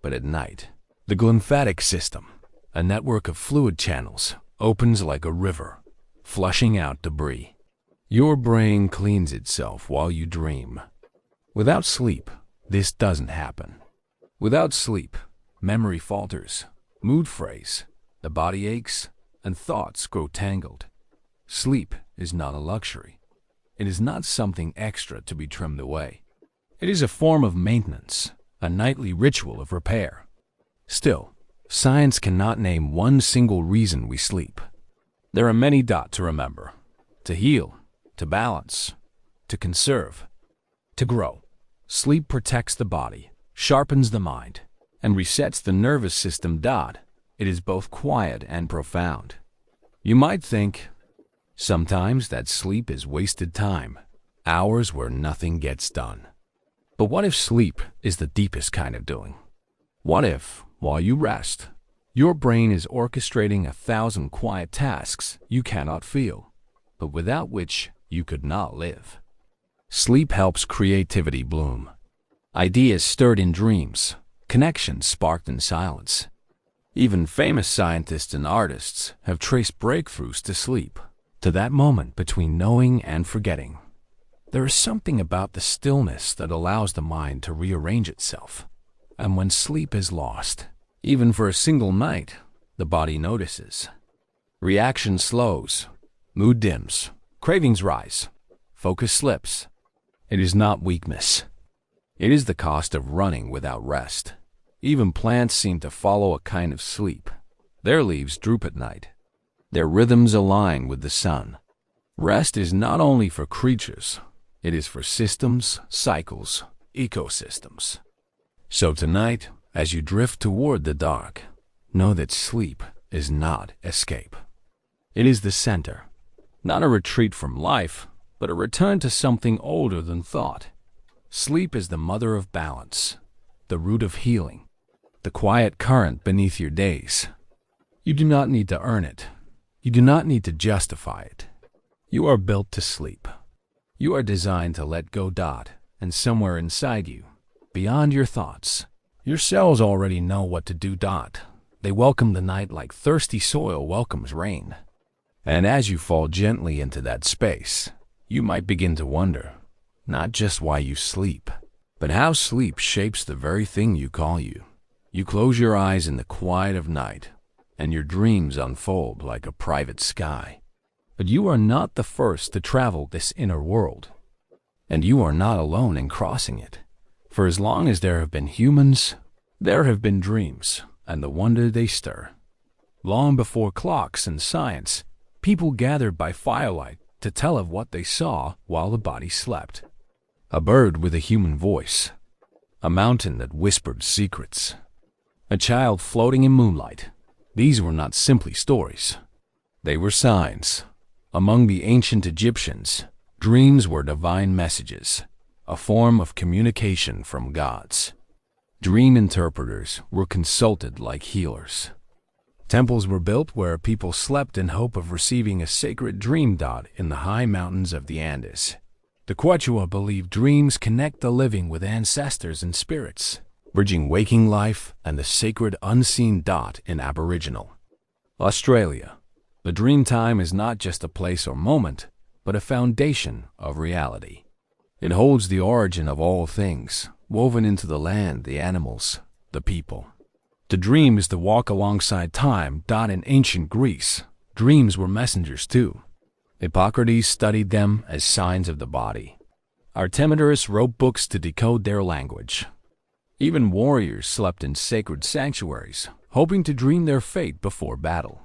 But at night, the glymphatic system, a network of fluid channels, opens like a river, flushing out debris. Your brain cleans itself while you dream. Without sleep, this doesn't happen. Without sleep, memory falters, mood frays, the body aches, and thoughts grow tangled. Sleep is not a luxury. It is not something extra to be trimmed away. It is a form of maintenance, a nightly ritual of repair. Still, science cannot name one single reason we sleep. There are many to remember: to heal, to balance, to conserve, to grow. Sleep protects the body, sharpens the mind, and resets the nervous system. It is both quiet and profound. You might think sometimes that sleep is wasted time, hours where nothing gets done. But what if sleep is the deepest kind of doing? What if, while you rest, your brain is orchestrating 1,000 quiet tasks you cannot feel, but without which you could not live? Sleep helps creativity bloom. Ideas stirred in dreams, connections sparked in silence. Even famous scientists and artists have traced breakthroughs to sleep, to that moment between knowing and forgetting. There is something about the stillness that allows the mind to rearrange itself. And when sleep is lost, even for a single night, the body notices. Reaction slows, mood dims, cravings rise, focus slips. It is not weakness. It is the cost of running without rest. Even plants seem to follow a kind of sleep. Their leaves droop at night. Their rhythms align with the sun. Rest is not only for creatures, it is for systems, cycles, ecosystems. So tonight, as you drift toward the dark, know that sleep is not escape. It is the center, not a retreat from life, but a return to something older than thought. Sleep is the mother of balance, the root of healing, the quiet current beneath your days. You do not need to earn it. You do not need to justify it. You are built to sleep. You are designed to let go. And somewhere inside you, beyond your thoughts, your cells already know what to do. They welcome the night like thirsty soil welcomes rain. And as you fall gently into that space, you might begin to wonder, not just why you sleep, but how sleep shapes the very thing you call you. You close your eyes in the quiet of night, and your dreams unfold like a private sky. But you are not the first to travel this inner world, and you are not alone in crossing it. For as long as there have been humans, there have been dreams and the wonder they stir. Long before clocks and science, people gathered by firelight to tell of what they saw while the body slept. A bird with a human voice, a mountain that whispered secrets, a child floating in moonlight. These were not simply stories. They were signs. Among the ancient Egyptians, dreams were divine messages, a form of communication from gods. Dream interpreters were consulted like healers. Temples were built where people slept in hope of receiving a sacred dream. In the high mountains of the Andes, the Quechua believed dreams connect the living with ancestors and spirits, bridging waking life and the sacred unseen. In Aboriginal Australia, the dream time is not just a place or moment, but a foundation of reality. It holds the origin of all things, woven into the land, the animals, the people. To dream is to walk alongside time. In ancient Greece, dreams were messengers too. Hippocrates studied them as signs of the body. Artemides wrote books to decode their language. Even warriors slept in sacred sanctuaries, hoping to dream their fate before battle.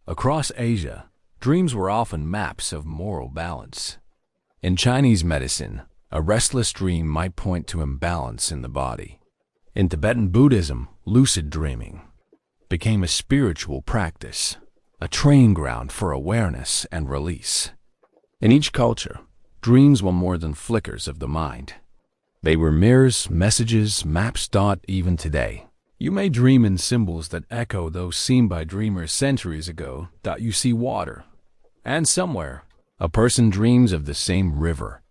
Across Asia, dreams were often maps of moral balance. In Chinese medicine, a restless dream might point to imbalance in the body. In Tibetan Buddhism, lucid dreaming became a spiritual practice, a training ground for awareness and release. In each culture, dreams were more than flickers of the mind. They were mirrors, messages, maps. Even today, you may dream in symbols that echo those seen by dreamers centuries ago. You see water, and somewhere, a person dreams of the same river.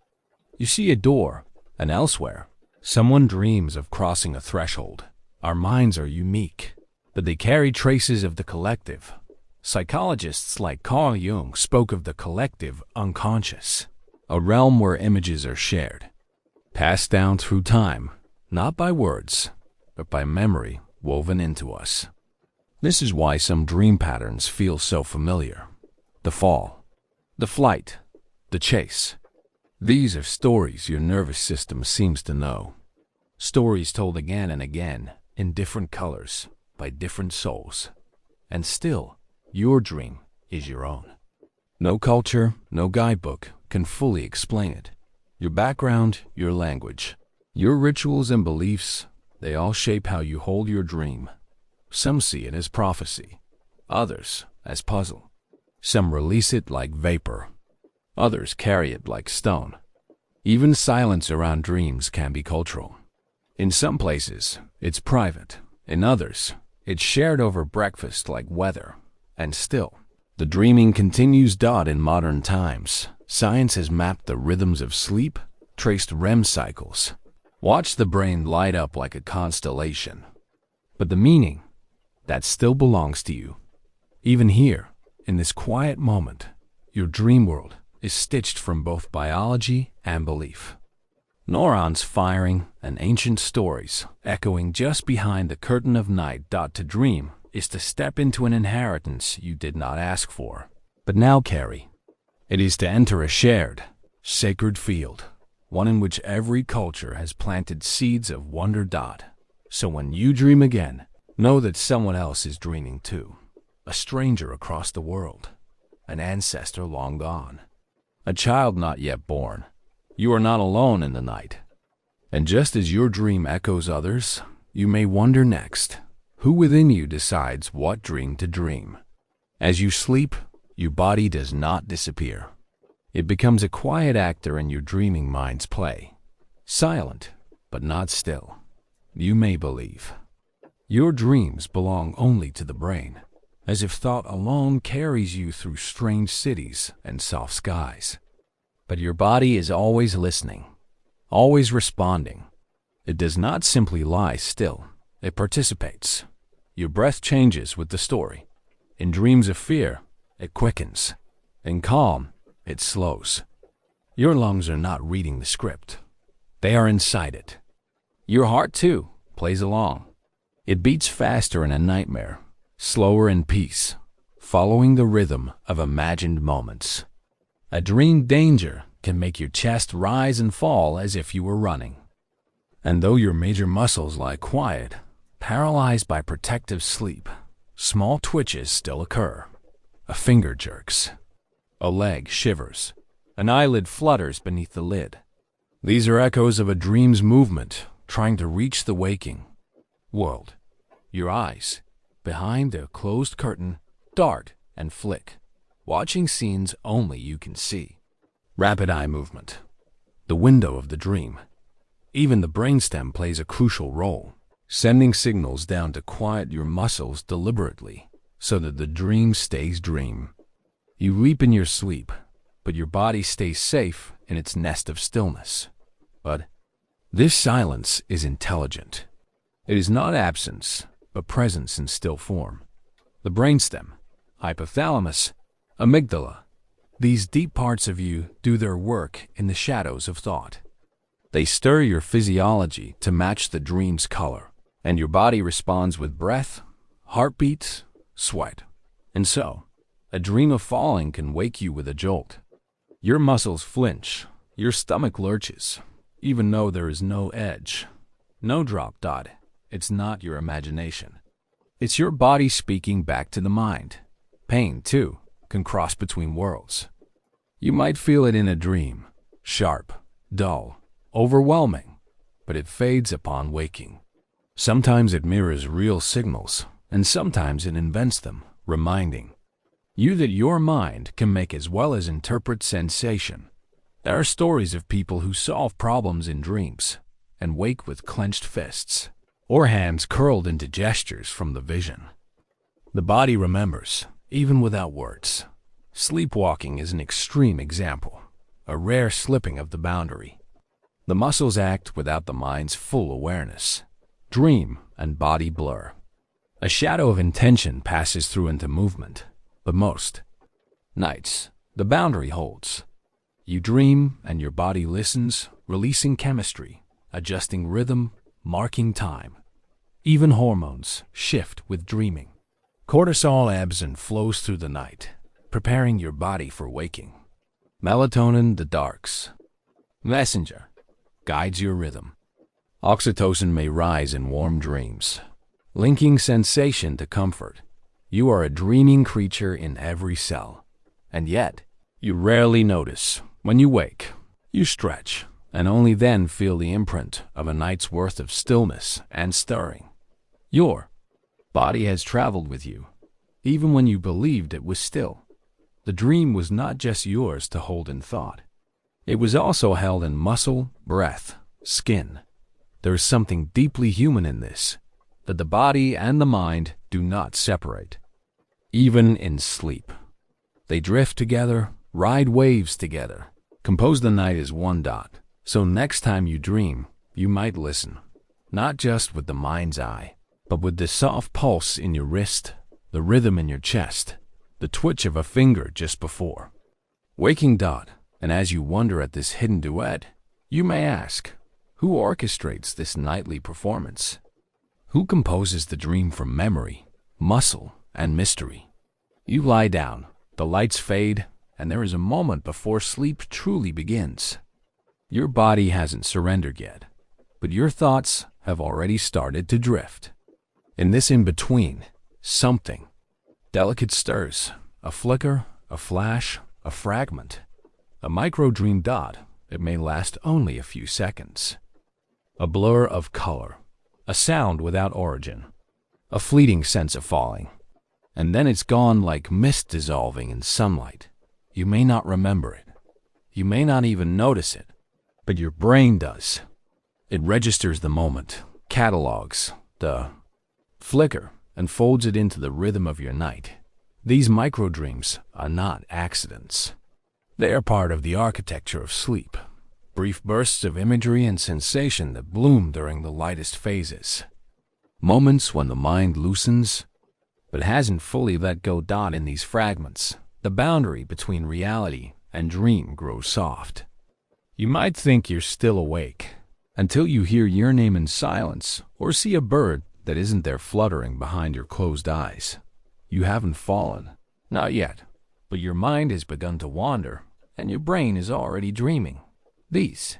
You see a door, and elsewhere, someone dreams of crossing a threshold. Our minds are unique, but they carry traces of the collective. Psychologists like Carl Jung spoke of the collective unconscious, a realm where images are shared, passed down through time, not by words, but by memory woven into us. This is why some dream patterns feel so familiar. The fall, the flight, the chase. These are stories your nervous system seems to know. Stories told again and again, in different colors, by different souls. And still, your dream is your own. No culture, no guidebook can fully explain it. Your background, your language, your rituals and beliefs, they all shape how you hold your dream. Some see it as prophecy, others as puzzle. Some release it like vapor, others carry it like stone. Even silence around dreams can be cultural. In some places, it's private. In others, it's shared over breakfast like weather. And still, the dreaming continues. In modern times, science has mapped the rhythms of sleep, traced REM cycles, watched the brain light up like a constellation. But the meaning, that still belongs to you. Even here, in this quiet moment, your dream world is stitched from both biology and belief. Neurons firing and ancient stories echoing just behind the curtain of night. To dream is to step into an inheritance you did not ask for, but now carry. It is to enter a shared, sacred field, one in which every culture has planted seeds of wonder. So when you dream again, know that someone else is dreaming too. A stranger across the world, an ancestor long gone, a child not yet born. You are not alone in the night. And just as your dream echoes others, you may wonder next, who within you decides what dream to dream? As you sleep, your body does not disappear. It becomes a quiet actor in your dreaming mind's play. Silent, but not still. You may believe. Your dreams belong only to the brain, as if thought alone carries you through strange cities and soft skies. But your body is always listening, always responding. It does not simply lie still. It participates. Your breath changes with the story. In dreams of fear, it quickens. In calm, it slows. Your lungs are not reading the script. They are inside it. Your heart, too, plays along. It beats faster in a nightmare, slower in peace, following the rhythm of imagined moments. A dream danger can make your chest rise and fall as if you were running. And though your major muscles lie quiet, paralyzed by protective sleep, small twitches still occur. A finger jerks. A leg shivers. An eyelid flutters beneath the lid. These are echoes of a dream's movement trying to reach the waking world. Your eyes, behind a closed curtain, dart and flick, watching scenes only you can see. Rapid eye movement, the window of the dream. Even the brainstem plays a crucial role, sending signals down to quiet your muscles deliberately so that the dream stays dream. You leap in your sleep, but your body stays safe in its nest of stillness. But this silence is intelligent. It is not absence, but presence in still form. The brainstem, hypothalamus, amygdala, these deep parts of you do their work in the shadows of thought. They stir your physiology to match the dream's color, and your body responds with breath, heartbeats, sweat. And so, a dream of falling can wake you with a jolt. Your muscles flinch, your stomach lurches, even though there is no edge, no drop. It's not your imagination. It's your body speaking back to the mind. Pain, too, can cross between worlds. You might feel it in a dream, sharp, dull, overwhelming, but it fades upon waking. Sometimes it mirrors real signals, and sometimes it invents them, reminding you that your mind can make as well as interpret sensation. There are stories of people who solve problems in dreams and wake with clenched fists or hands curled into gestures from the vision. The body remembers, even without words. Sleepwalking is an extreme example, a rare slipping of the boundary. The muscles act without the mind's full awareness. Dream and body blur. A shadow of intention passes through into movement, but most nights, the boundary holds. You dream and your body listens, releasing chemistry, adjusting rhythm, marking time. Even hormones shift with dreaming. Cortisol ebbs and flows through the night, preparing your body for waking. Melatonin, the darks. Messenger, guides your rhythm. Oxytocin may rise in warm dreams, linking sensation to comfort. You are a dreaming creature in every cell. And yet, you rarely notice. When you wake, you stretch, and only then feel the imprint of a night's worth of stillness and stirring. Your body has traveled with you, even when you believed it was still. The dream was not just yours to hold in thought. It was also held in muscle, breath, skin. There is something deeply human in this, that the body and the mind do not separate. Even in sleep, they drift together, ride waves together, compose the night as one dot. So next time you dream, you might listen, not just with the mind's eye, but with the soft pulse in your wrist, the rhythm in your chest, the twitch of a finger just before. Waking dot, and as you wonder at this hidden duet, you may ask, who orchestrates this nightly performance? Who composes the dream from memory, muscle, and mystery? You lie down, the lights fade, and there is a moment before sleep truly begins. Your body hasn't surrendered yet, but your thoughts have already started to drift. In this in-between, something delicate stirs, a flicker, a flash, a fragment, a micro-dream dot. It may last only a few seconds. A blur of color, a sound without origin, a fleeting sense of falling, and then it's gone like mist dissolving in sunlight. You may not remember it. You may not even notice it, but your brain does. It registers the moment, catalogs the flicker, and folds it into the rhythm of your night. These microdreams are not accidents. They are part of the architecture of sleep, brief bursts of imagery and sensation that bloom during the lightest phases. Moments when the mind loosens, but hasn't fully let go. In these fragments, the boundary between reality and dream grows soft. You might think you're still awake until you hear your name in silence or see a bird that isn't there fluttering behind your closed eyes. You haven't fallen, not yet, but your mind has begun to wander and your brain is already dreaming. These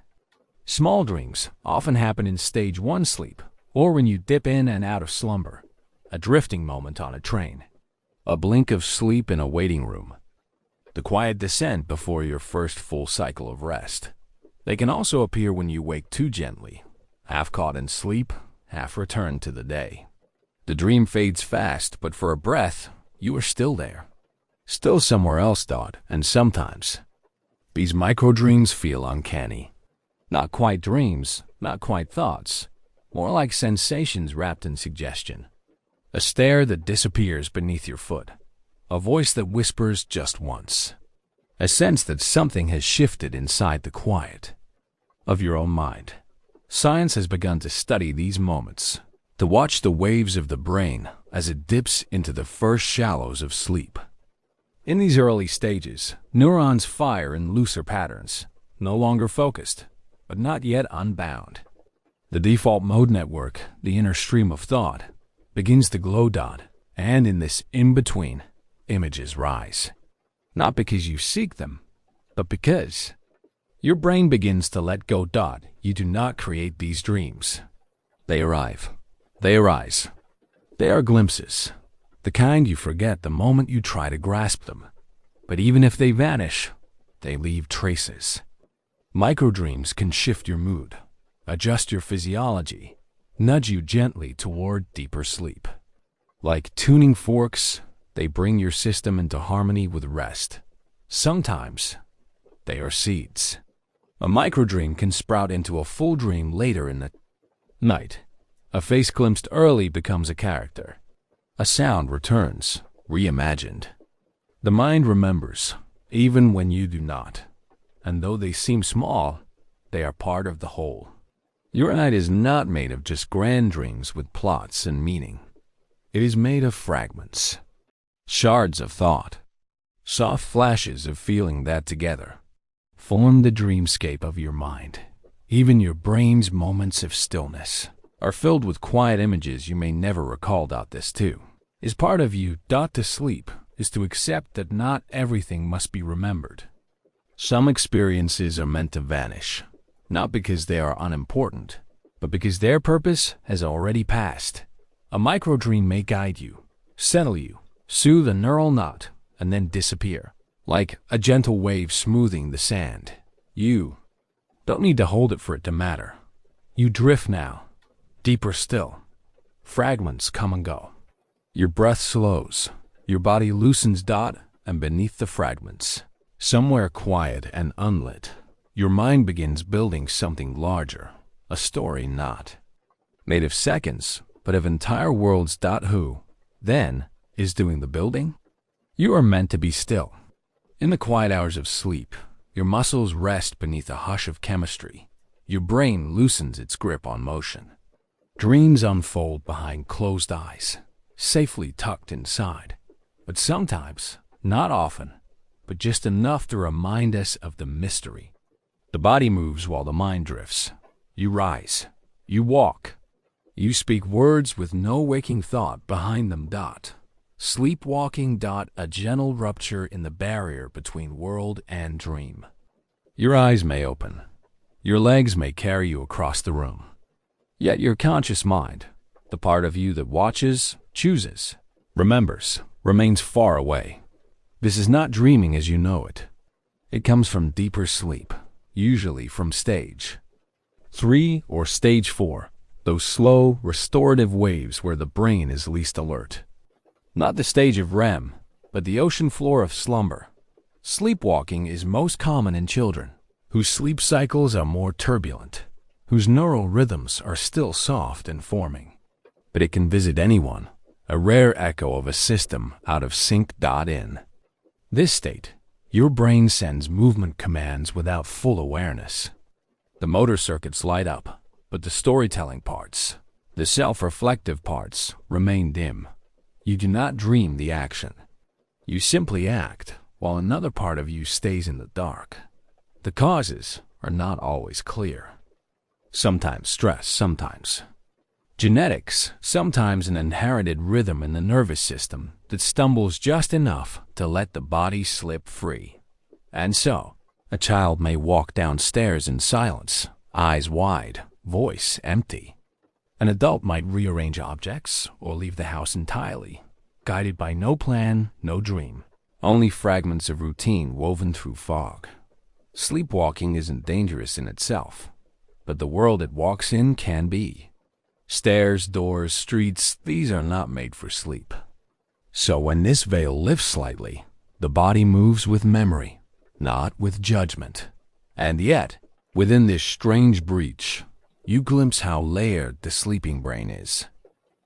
small dreams often happen in stage 1 sleep or when you dip in and out of slumber, a drifting moment on a train, a blink of sleep in a waiting room, the quiet descent before your first full cycle of rest. They can also appear when you wake too gently, half caught in sleep, half returned to the day. The dream fades fast, but for a breath, you are still there, still somewhere else. And sometimes, these microdreams feel uncanny. Not quite dreams, not quite thoughts, more like sensations wrapped in suggestion. A stare that disappears beneath your foot, a voice that whispers just once, a sense that something has shifted inside the quiet of your own mind. Science has begun to study these moments, to watch the waves of the brain as it dips into the first shallows of sleep. In these early stages, neurons fire in looser patterns, no longer focused, but not yet unbound. The default mode network, the inner stream of thought, begins to glow. And in this in-between, images rise. Not because you seek them, but because your brain begins to let go. You do not create these dreams. They arrive. They arise. They are glimpses, the kind you forget the moment you try to grasp them. But even if they vanish, they leave traces. Microdreams can shift your mood, adjust your physiology, nudge you gently toward deeper sleep. Like tuning forks, they bring your system into harmony with rest. Sometimes, they are seeds. A microdream can sprout into a full dream later in the night. A face glimpsed early becomes a character. A sound returns, reimagined. The mind remembers, even when you do not. And though they seem small, they are part of the whole. Your night is not made of just grand dreams with plots and meaning. It is made of fragments, shards of thought, soft flashes of feeling that together form the dreamscape of your mind. Even your brain's moments of stillness are filled with quiet images you may never recall. This too is part of you. To sleep is to accept that not everything must be remembered. Some experiences are meant to vanish, not because they are unimportant, but because their purpose has already passed. A microdream may guide you, settle you, soothe a neural knot, and then disappear, like a gentle wave smoothing the sand. You don't need to hold it for it to matter. You drift now, deeper still. Fragments come and go. Your breath slows, your body loosens. And beneath the fragments, somewhere quiet and unlit, your mind begins building something larger, a story not made of seconds, but of entire worlds. Who, then, is doing the building? You are meant to be still. In the quiet hours of sleep, your muscles rest beneath a hush of chemistry. Your brain loosens its grip on motion. Dreams unfold behind closed eyes, safely tucked inside. But sometimes, not often, but just enough to remind us of the mystery. The body moves while the mind drifts. You rise. You walk. You speak words with no waking thought behind them. Sleepwalking. A gentle rupture in the barrier between world and dream. Your eyes may open. Your legs may carry you across the room. Yet your conscious mind, the part of you that watches, chooses, remembers, remains far away. This is not dreaming as you know it. It comes from deeper sleep, usually from stage 3 or stage 4, those slow, restorative waves where the brain is least alert. Not the stage of REM, but the ocean floor of slumber. Sleepwalking is most common in children, whose sleep cycles are more turbulent, whose neural rhythms are still soft and forming. But it can visit anyone, a rare echo of a system out of sync. In this state, your brain sends movement commands without full awareness. The motor circuits light up, but the storytelling parts, the self-reflective parts, remain dim. You do not dream the action. You simply act, while another part of you stays in the dark. The causes are not always clear. Sometimes stress, sometimes genetics, sometimes an inherited rhythm in the nervous system that stumbles just enough to let the body slip free. And so, a child may walk downstairs in silence, eyes wide, voice empty. An adult might rearrange objects or leave the house entirely, guided by no plan, no dream, only fragments of routine woven through fog. Sleepwalking isn't dangerous in itself, but the world it walks in can be. Stairs, doors, streets, these are not made for sleep. So when this veil lifts slightly, the body moves with memory, not with judgment. And yet, within this strange breach, you glimpse how layered the sleeping brain is.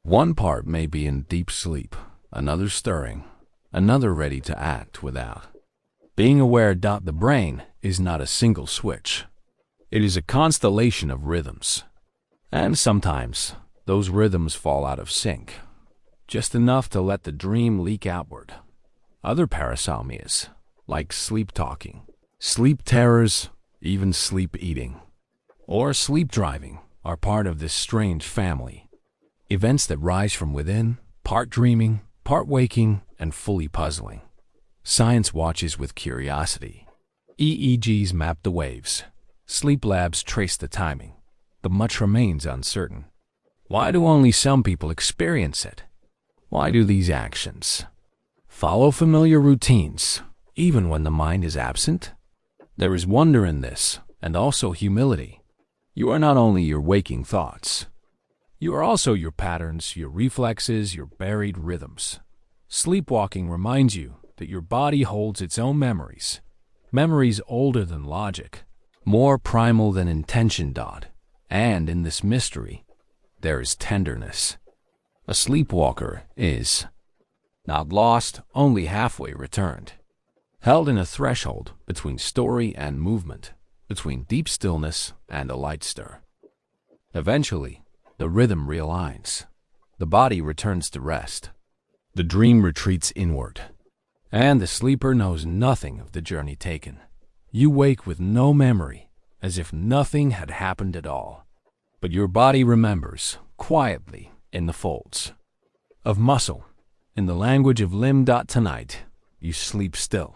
One part may be in deep sleep, another stirring, another ready to act without. Being aware. The brain is not a single switch. It is a constellation of rhythms. And sometimes, those rhythms fall out of sync, just enough to let the dream leak outward. Other parasomnias, like sleep talking, sleep terrors, even sleep eating, or sleep driving, are part of this strange family. Events that rise from within, part dreaming, part waking, and fully puzzling. Science watches with curiosity. EEGs map the waves. Sleep labs trace the timing. But much remains uncertain. Why do only some people experience it? Why do these actions follow familiar routines, even when the mind is absent? There is wonder in this, and also humility. You are not only your waking thoughts. You are also your patterns, your reflexes, your buried rhythms. Sleepwalking reminds you that your body holds its own memories, memories older than logic, more primal than intention. And in this mystery, there is tenderness. A sleepwalker is not lost, only halfway returned, held in a threshold between story and movement, between deep stillness and a light stir. Eventually, the rhythm realigns. The body returns to rest. The dream retreats inward, and the sleeper knows nothing of the journey taken. You wake with no memory, as if nothing had happened at all. But your body remembers, quietly, in the folds of muscle. In the language of limb. Tonight, you sleep still.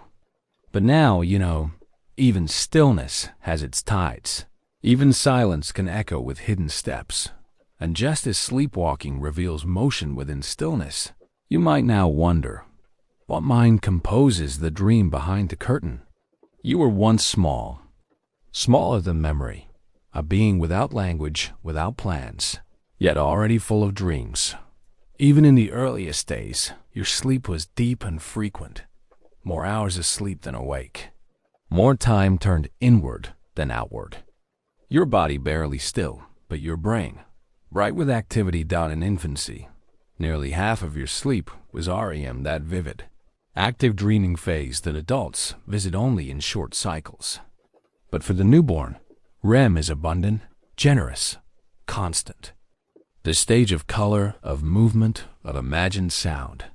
But now, even stillness has its tides. Even silence can echo with hidden steps. And just as sleepwalking reveals motion within stillness, you might now wonder, what mind composes the dream behind the curtain? You were once small, smaller than memory, a being without language, without plans, yet already full of dreams. Even in the earliest days, your sleep was deep and frequent, more hours asleep than awake, more time turned inward than outward. Your body barely still, but your brain, bright with activity. In infancy, nearly half of your sleep was REM, that vivid, active dreaming phase that adults visit only in short cycles. But for the newborn, REM is abundant, generous, constant. The stage of color, of movement, of imagined sound.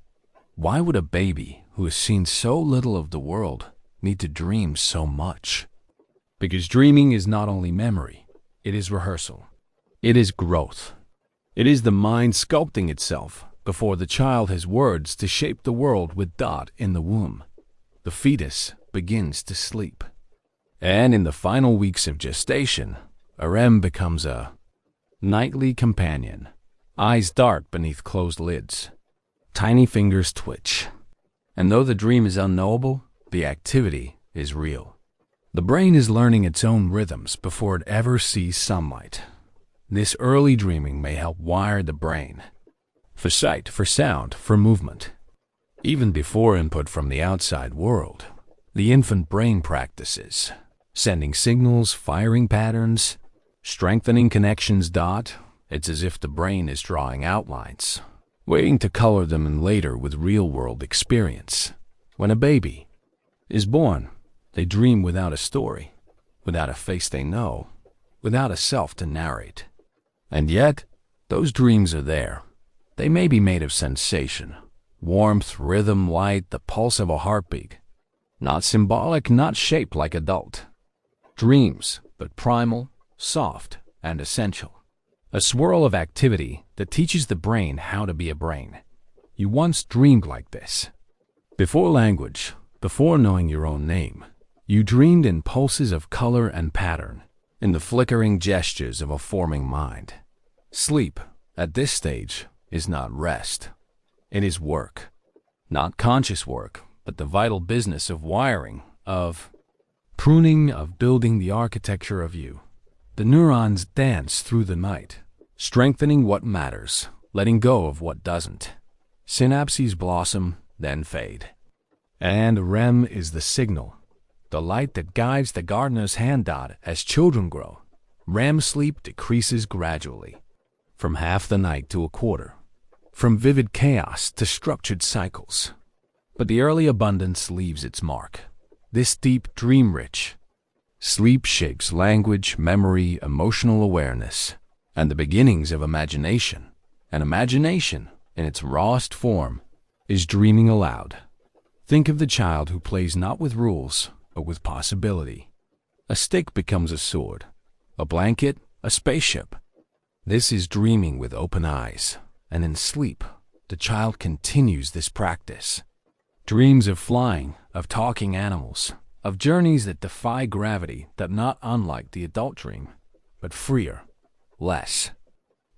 Why would a baby who has seen so little of the world need to dream so much? Because dreaming is not only memory, it is rehearsal. It is growth. It is the mind sculpting itself before the child has words to shape the world with. In the womb, the fetus begins to sleep. And in the final weeks of gestation, REM becomes a nightly companion. Eyes dart beneath closed lids. Tiny fingers twitch. And though the dream is unknowable, the activity is real. The brain is learning its own rhythms before it ever sees sunlight. This early dreaming may help wire the brain for sight, for sound, for movement. Even before input from the outside world, the infant brain practices, sending signals, firing patterns, strengthening connections. It's as if the brain is drawing outlines, waiting to color them in later with real-world experience. When a baby is born, they dream without a story, without a face they know, without a self to narrate. And yet, those dreams are there. They may be made of sensation, warmth, rhythm, light, the pulse of a heartbeat. Not symbolic, not shaped like adult. Dreams, but primal, soft, and essential. A swirl of activity that teaches the brain how to be a brain. You once dreamed like this. Before language, before knowing your own name, you dreamed in pulses of color and pattern, in the flickering gestures of a forming mind. Sleep, at this stage, is not rest. It is work. Not conscious work, but the vital business of wiring, of pruning, of building the architecture of you. The neurons dance through the night, strengthening what matters, letting go of what doesn't. Synapses blossom, then fade. And REM is the signal, the light that guides the gardener's hand. As children grow, REM sleep decreases gradually, from half the night to a quarter, from vivid chaos to structured cycles. But the early abundance leaves its mark. This deep, dream-rich sleep shapes language, memory, emotional awareness, and the beginnings of imagination. And imagination, in its rawest form, is dreaming aloud. Think of the child who plays not with rules, but with possibility. A stick becomes a sword, a blanket, a spaceship. This is dreaming with open eyes, and in sleep, the child continues this practice. Dreams of flying, of talking animals, of journeys that defy gravity, that not unlike the adult dream, but freer, less,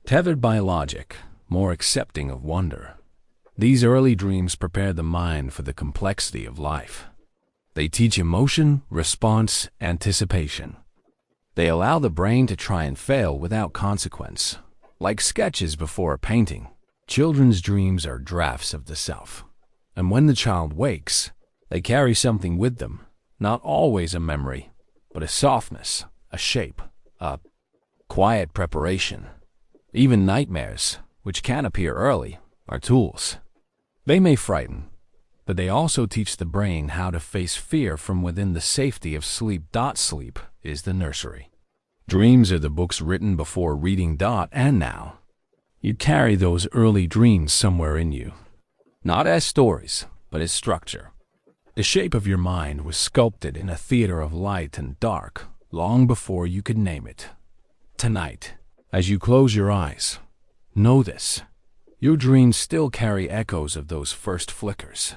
tethered by logic, more accepting of wonder. These early dreams prepare the mind for the complexity of life. They teach emotion, response, anticipation. They allow the brain to try and fail without consequence, Like sketches before a painting, children's dreams are drafts of the self. And when the child wakes, they carry something with them, not always a memory, but a softness, a shape, a quiet preparation. Even nightmares, which can appear early, are tools. They may frighten, but they also teach the brain how to face fear from within the safety of sleep. Sleep is the nursery. Dreams are the books written before reading. And now, you carry those early dreams somewhere in you. Not as stories, but as structure. The shape of your mind was sculpted in a theater of light and dark long before you could name it. Tonight, as you close your eyes, know this. Your dreams still carry echoes of those first flickers.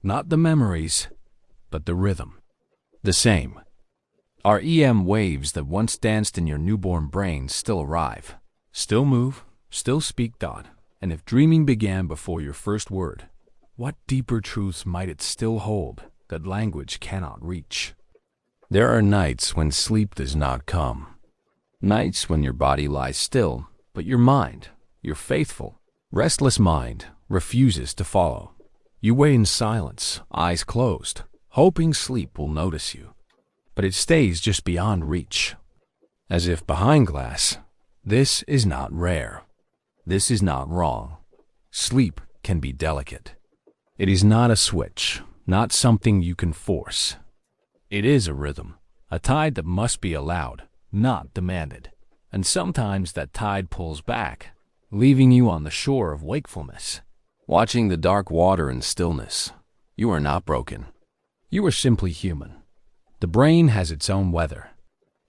Not the memories, but the rhythm. The same. REM waves that once danced in your newborn brain still arrive, still move, still speak. And if dreaming began before your first word, what deeper truths might it still hold that language cannot reach? There are nights when sleep does not come. Nights when your body lies still, but your mind, your faithful, restless mind, refuses to follow. You wait in silence, eyes closed, hoping sleep will notice you. But it stays just beyond reach. As if behind glass, this is not rare. This is not wrong. Sleep can be delicate. It is not a switch, not something you can force. It is a rhythm, a tide that must be allowed, not demanded. And sometimes that tide pulls back, leaving you on the shore of wakefulness, watching the dark water in stillness. You are not broken. You are simply human. The brain has its own weather.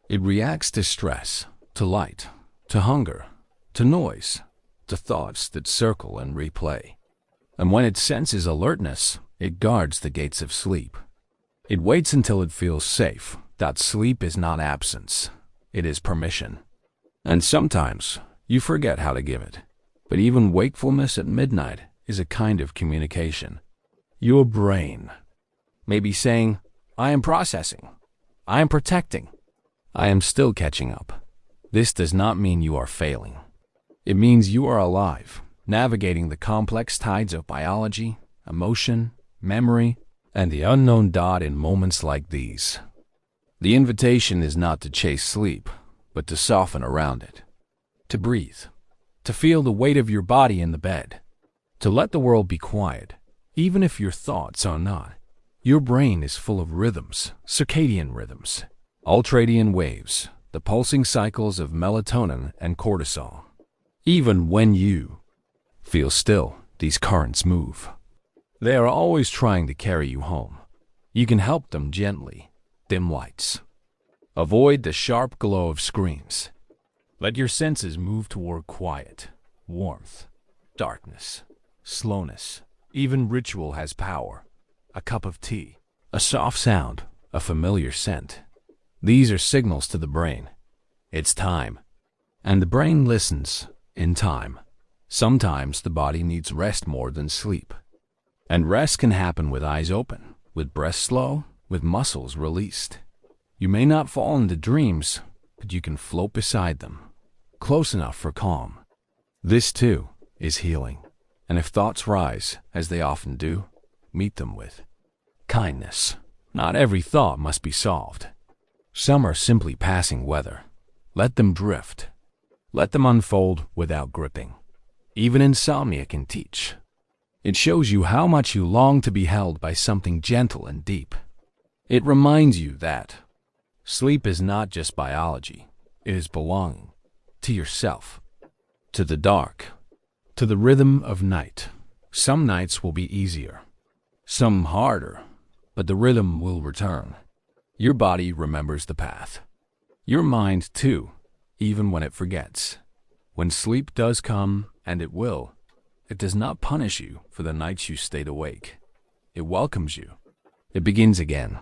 It reacts to stress, to light, to hunger, to noise, to thoughts that circle and replay. And when it senses alertness, it guards the gates of sleep. It waits until it feels safe. That sleep is not absence. It is permission. And sometimes you forget how to give it. But even wakefulness at midnight is a kind of communication. Your brain may be saying, I am processing. I am protecting. I am still catching up. This does not mean you are failing. It means you are alive, navigating the complex tides of biology, emotion, memory, and the unknown. In moments like these, the invitation is not to chase sleep, but to soften around it, to breathe, to feel the weight of your body in the bed, to let the world be quiet, even if your thoughts are not. Your brain is full of rhythms, circadian rhythms, ultradian waves, the pulsing cycles of melatonin and cortisol. Even when you feel still, these currents move. They are always trying to carry you home. You can help them gently. Dim lights. Avoid the sharp glow of screens. Let your senses move toward quiet, warmth, darkness, slowness. Even ritual has power. A cup of tea, a soft sound, a familiar scent. These are signals to the brain. It's time. And the brain listens in time. Sometimes the body needs rest more than sleep. And rest can happen with eyes open, with breath slow, with muscles released. You may not fall into dreams, but you can float beside them, close enough for calm. This, too, is healing. And if thoughts rise, as they often do, meet them with kindness. Not every thought must be solved. Some are simply passing weather. Let them drift. Let them unfold without gripping. Even insomnia can teach. It shows you how much you long to be held by something gentle and deep. It reminds you that sleep is not just biology. It is belonging to yourself, to the dark, to the rhythm of night. Some nights will be easier, some harder, but the rhythm will return. Your body remembers the path. Your mind, too, even when it forgets. When sleep does come, and it will, it does not punish you for the nights you stayed awake. It welcomes you. It begins again.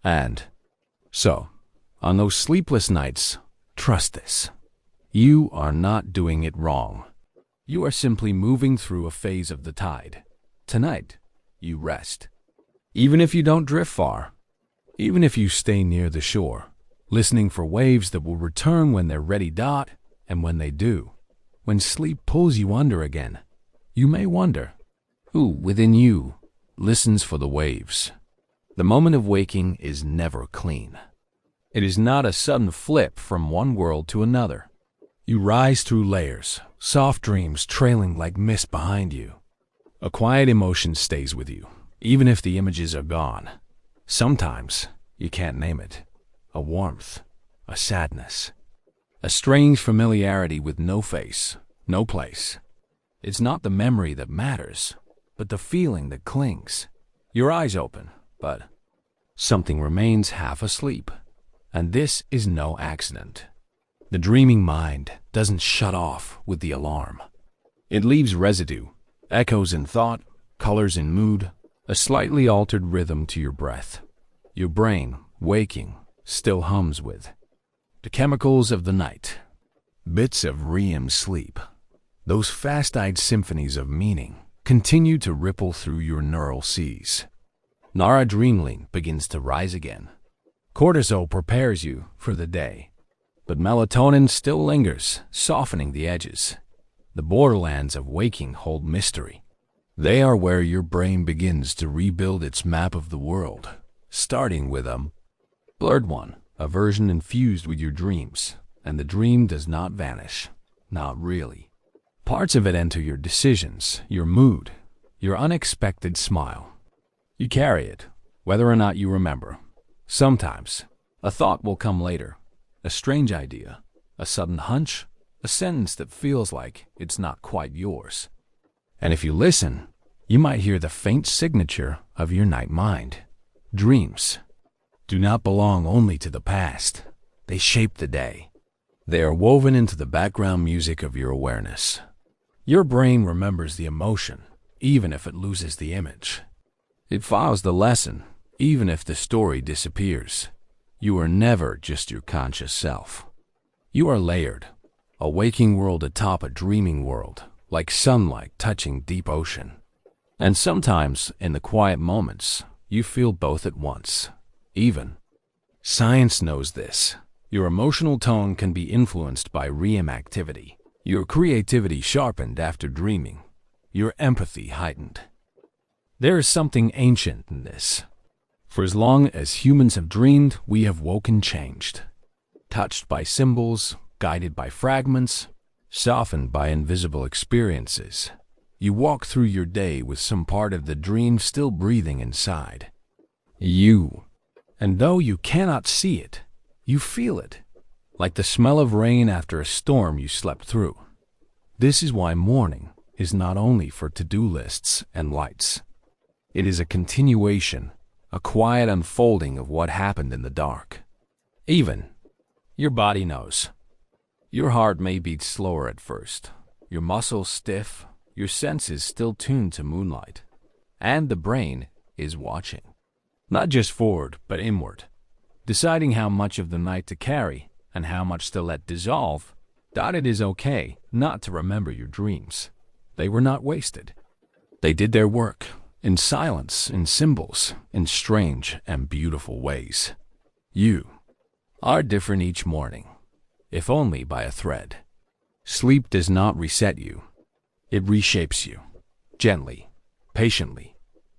And so, on those sleepless nights, trust this. You are not doing it wrong. You are simply moving through a phase of the tide. Tonight, you rest. Even if you don't drift far, even if you stay near the shore, listening for waves that will return when they're ready. And when they do, When sleep pulls you under again, you may wonder, who within you listens for the waves? The moment of waking is never clean. It is not a sudden flip from one world to another. You rise through layers, soft dreams trailing like mist behind you. A quiet emotion stays with you, even if the images are gone. Sometimes you can't name it. A warmth, a sadness, a strange familiarity with no face, no place. It's not the memory that matters, but the feeling that clings. Your eyes open, but something remains half asleep. And this is no accident. The dreaming mind doesn't shut off with the alarm. It leaves residue, echoes in thought, colors in mood, a slightly altered rhythm to your breath. Your brain, waking, still hums with the chemicals of the night, bits of REM sleep. Those fast-eyed symphonies of meaning continue to ripple through your neural seas. Noradrenaline begins to rise again. Cortisol prepares you for the day, but melatonin still lingers, softening the edges. The borderlands of waking hold mystery. They are where your brain begins to rebuild its map of the world, starting with a blurred one, a version infused with your dreams, and the dream does not vanish. Not really. Parts of it enter your decisions, your mood, your unexpected smile. You carry it, whether or not you remember. Sometimes, a thought will come later, a strange idea, a sudden hunch, a sentence that feels like it's not quite yours. And if you listen, you might hear the faint signature of your night mind. Dreams do not belong only to the past. They shape the day. They are woven into the background music of your awareness. Your brain remembers the emotion, even if it loses the image. It files the lesson, even if the story disappears. You are never just your conscious self. You are layered, a waking world atop a dreaming world, like sunlight touching deep ocean. And sometimes, in the quiet moments, you feel both at once. Even science knows this. Your emotional tone can be influenced by REM activity. Your creativity sharpened after dreaming. Your empathy heightened. There is something ancient in this. For as long as humans have dreamed, we have woken changed. Touched by symbols, guided by fragments, softened by invisible experiences. You walk through your day with some part of the dream still breathing inside. You. And though you cannot see it, you feel it, like the smell of rain after a storm you slept through. This is why morning is not only for to-do lists and lights. It is a continuation, a quiet unfolding of what happened in the dark. Even your body knows. Your heart may beat slower at first, your muscles stiff, your senses still tuned to moonlight. And the brain is watching. Not just forward, but inward. Deciding how much of the night to carry and how much to let dissolve, that it is okay not to remember your dreams. They were not wasted. They did their work, in silence, in symbols, in strange and beautiful ways. You are different each morning, if only by a thread. Sleep does not reset you. It reshapes you, gently, patiently,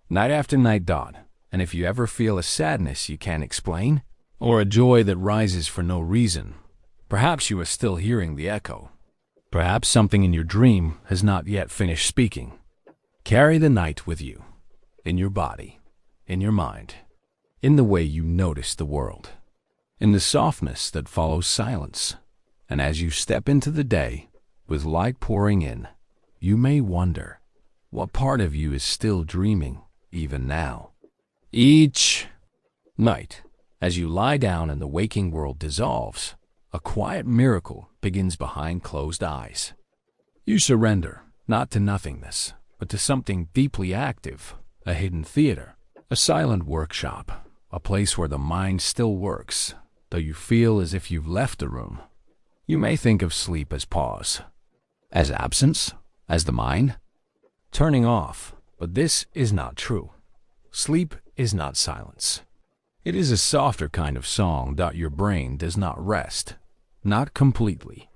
night after night dawn. And if you ever feel a sadness you can't explain, or a joy that rises for no reason, perhaps you are still hearing the echo. Perhaps something in your dream has not yet finished speaking. Carry the night with you, in your body, in your mind, in the way you notice the world, in the softness that follows silence. And as you step into the day, with light pouring in, you may wonder, what part of you is still dreaming even now? Each night, as you lie down and the waking world dissolves, a quiet miracle begins behind closed eyes. You surrender, not to nothingness, but to something deeply active, a hidden theater, a silent workshop, a place where the mind still works, though you feel as if you've left the room. You may think of sleep as pause, as absence, as the mind turning off, but this is not true. Sleep is not silence. It is a softer kind of song that your brain does not rest, not completely.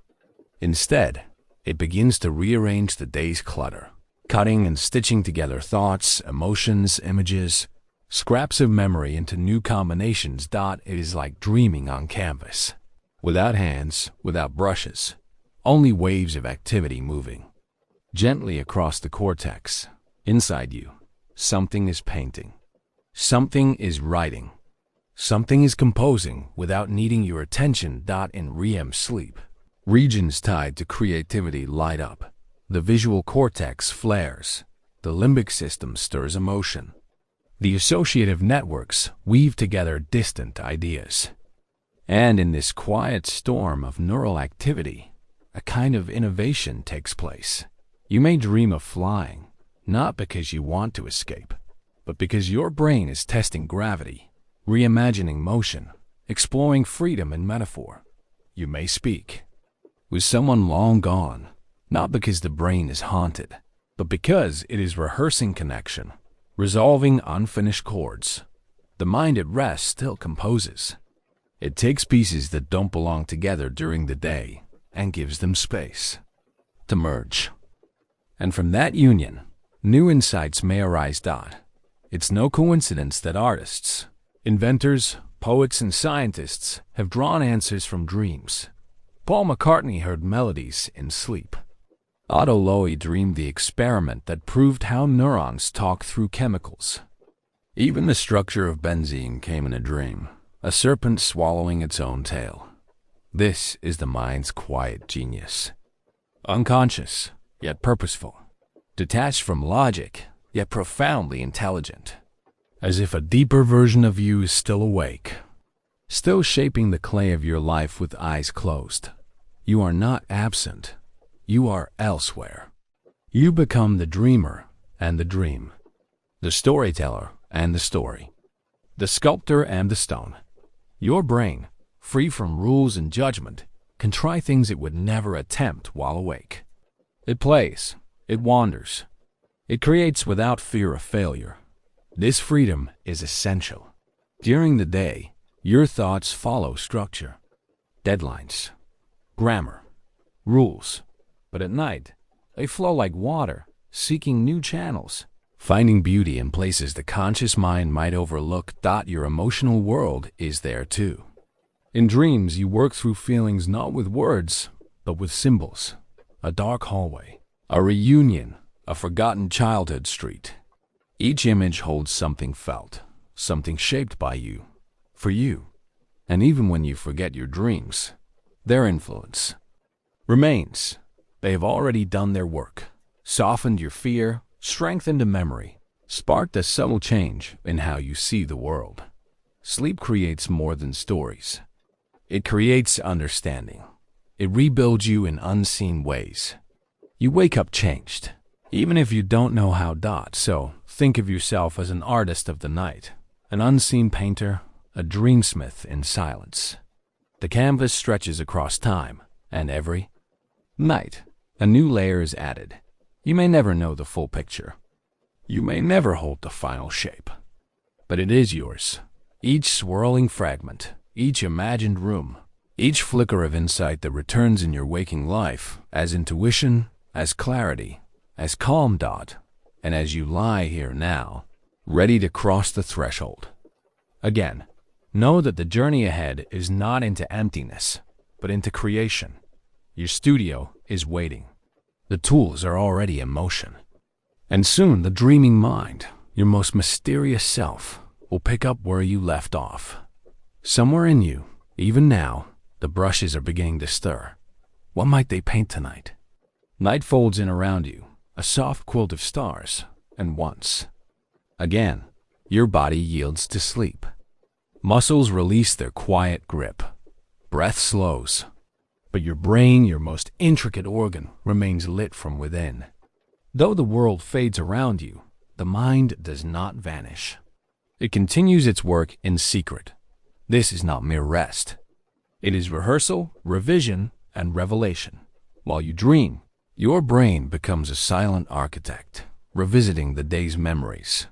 Instead, It begins to rearrange the day's clutter, cutting and stitching together thoughts, emotions, images, scraps of memory into new combinations. It is like dreaming on canvas. Without hands, without brushes, only waves of activity moving. Gently across the cortex, inside you, something is painting. Something is writing. Something is composing without needing your attention. In REM sleep, regions tied to creativity light up. The visual cortex flares. The limbic system stirs emotion. The associative networks weave together distant ideas. And in this quiet storm of neural activity, a kind of innovation takes place. You may dream of flying, not because you want to escape, but because your brain is testing gravity, reimagining motion, exploring freedom in metaphor. You may speak with someone long gone, not because the brain is haunted, but because it is rehearsing connection, resolving unfinished chords. The mind at rest still composes. It takes pieces that don't belong together during the day and gives them space to merge. And from that union, new insights may arise. It's no coincidence that artists, inventors, poets, and scientists have drawn answers from dreams. Paul McCartney heard melodies in sleep. Otto Lowy dreamed the experiment that proved how neurons talk through chemicals. Even the structure of benzene came in a dream, a serpent swallowing its own tail. This is the mind's quiet genius. Unconscious, yet purposeful. Detached from logic, yet profoundly intelligent. As if a deeper version of you is still awake, still shaping the clay of your life with eyes closed. You are not absent. You are elsewhere. You become the dreamer and the dream, the storyteller and the story, the sculptor and the stone. Your brain, free from rules and judgment, can try things it would never attempt while awake. It plays, it wanders, it creates without fear of failure. This freedom is essential. During the day, your thoughts follow structure, deadlines, grammar, rules. But at night, they flow like water, seeking new channels, finding beauty in places the conscious mind might overlook. Your emotional world is there too. In dreams, you work through feelings not with words, but with symbols. A dark hallway, a reunion, a forgotten childhood street. Each image holds something felt, something shaped by you, for you. And even when you forget your dreams, their influence remains. They have already done their work, softened your fear, strengthened a memory, sparked a subtle change in how you see the world. Sleep creates more than stories. It creates understanding. It rebuilds you in unseen ways. You wake up changed, even if you don't know how. So think of yourself as an artist of the night, an unseen painter, a dreamsmith in silence. The canvas stretches across time, and every night, a new layer is added. You may never know the full picture. You may never hold the final shape. But it is yours. Each swirling fragment, each imagined room, each flicker of insight that returns in your waking life, as intuition, as clarity, as calm. And as you lie here now, ready to cross the threshold. Again, know that the journey ahead is not into emptiness, but into creation. Your studio is waiting. The tools are already in motion. And soon the dreaming mind, your most mysterious self, will pick up where you left off. Somewhere in you, even now, the brushes are beginning to stir. What might they paint tonight? Night folds in around you, a soft quilt of stars, and once again, your body yields to sleep. Muscles release their quiet grip. Breath slows. But your brain, your most intricate organ, remains lit from within. Though the world fades around you, the mind does not vanish. It continues its work in secret. This is not mere rest. It is rehearsal, revision, and revelation. While you dream, your brain becomes a silent architect, revisiting the day's memories,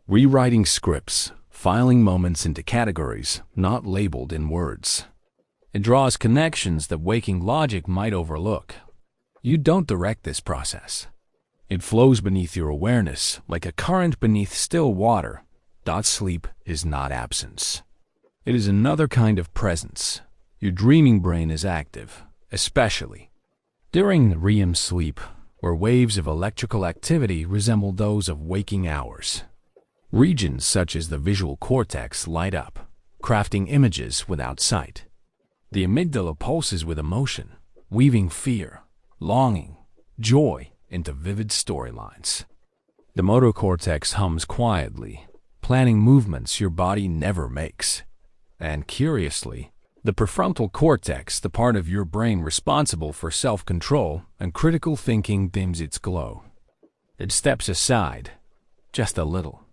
rewriting scripts, filing moments into categories not labeled in words. It draws connections that waking logic might overlook. You don't direct this process. It flows beneath your awareness like a current beneath still water. Sleep is not absence. It is another kind of presence. Your dreaming brain is active, especially during REM sleep, where waves of electrical activity resemble those of waking hours. Regions such as the visual cortex light up, crafting images without sight. The amygdala pulses with emotion, weaving fear, longing, joy into vivid storylines. The motor cortex hums quietly, planning movements your body never makes. And curiously, the prefrontal cortex, the part of your brain responsible for self-control and critical thinking, dims its glow. It steps aside, just a little.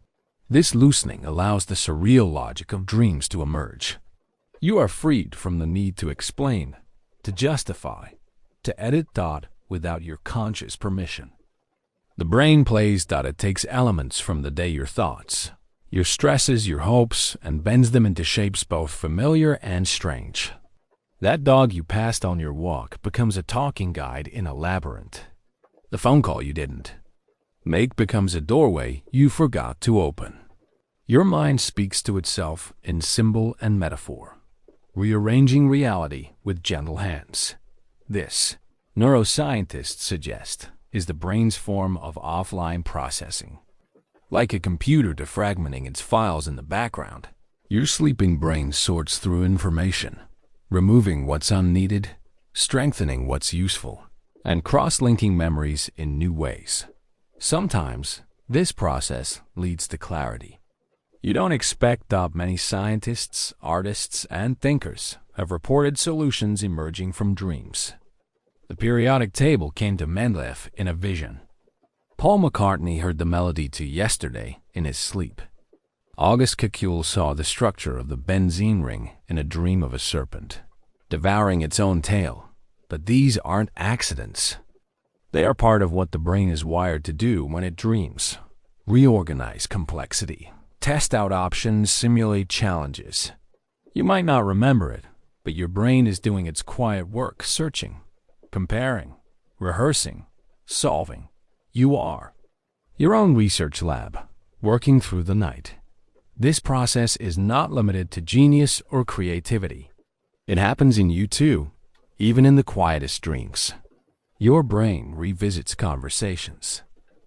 This loosening allows the surreal logic of dreams to emerge. You are freed from the need to explain, to justify, to edit thought without your conscious permission. The brain plays that it takes elements from the day, your thoughts, your stresses, your hopes, and bends them into shapes both familiar and strange. That dog you passed on your walk becomes a talking guide in a labyrinth. The phone call you didn't make becomes a doorway you forgot to open. Your mind speaks to itself in symbol and metaphor, rearranging reality with gentle hands. This, neuroscientists suggest, is the brain's form of offline processing. Like a computer defragmenting its files in the background, your sleeping brain sorts through information, removing what's unneeded, strengthening what's useful, and cross-linking memories in new ways. Sometimes, this process leads to clarity. You don't expect that many scientists, artists, and thinkers have reported solutions emerging from dreams. The periodic table came to Mendeleev in a vision. Paul McCartney heard the melody to Yesterday in his sleep. August Kekule saw the structure of the benzene ring in a dream of a serpent, devouring its own tail. But these aren't accidents. They are part of what the brain is wired to do when it dreams. Reorganize complexity, test out options, simulate challenges. You might not remember it, but your brain is doing its quiet work, searching, comparing, rehearsing, solving. You are your own research lab, working through the night. This process is not limited to genius or creativity. It happens in you too, even in the quietest dreams. Your brain revisits conversations,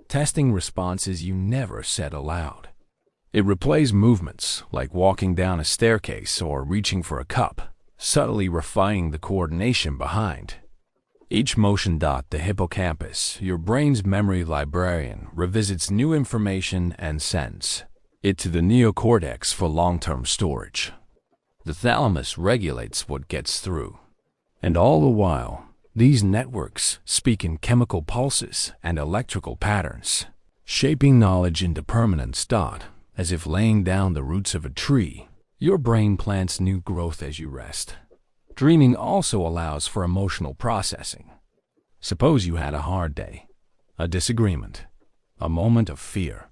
testing responses you never said aloud. It replays movements like walking down a staircase or reaching for a cup, subtly refining the coordination behind. Each motion, the hippocampus, your brain's memory librarian, revisits new information and sends it to the neocortex for long-term storage. The thalamus regulates what gets through. And all the while, these networks speak in chemical pulses and electrical patterns, shaping knowledge into permanent thought, as if laying down the roots of a tree. Your brain plants new growth as you rest. Dreaming also allows for emotional processing. Suppose you had a hard day, a disagreement, a moment of fear.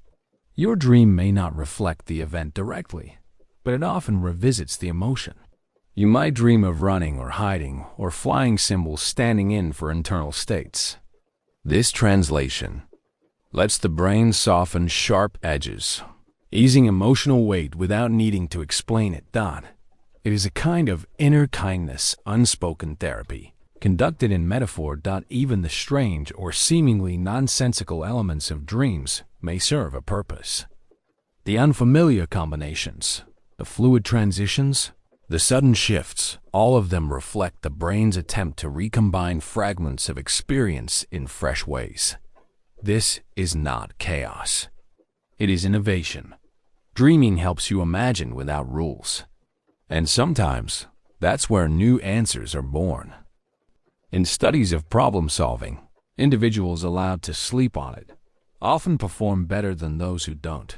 Your dream may not reflect the event directly, but it often revisits the emotion. You might dream of running or hiding or flying symbols standing in for internal states. This translation lets the brain soften sharp edges, easing emotional weight without needing to explain it. It is a kind of inner kindness, unspoken therapy, conducted in metaphor. Even the strange or seemingly nonsensical elements of dreams may serve a purpose. The unfamiliar combinations, the fluid transitions, the sudden shifts, all of them reflect the brain's attempt to recombine fragments of experience in fresh ways. This is not chaos. It is innovation. Dreaming helps you imagine without rules. And sometimes, that's where new answers are born. In studies of problem solving, individuals allowed to sleep on it often perform better than those who don't.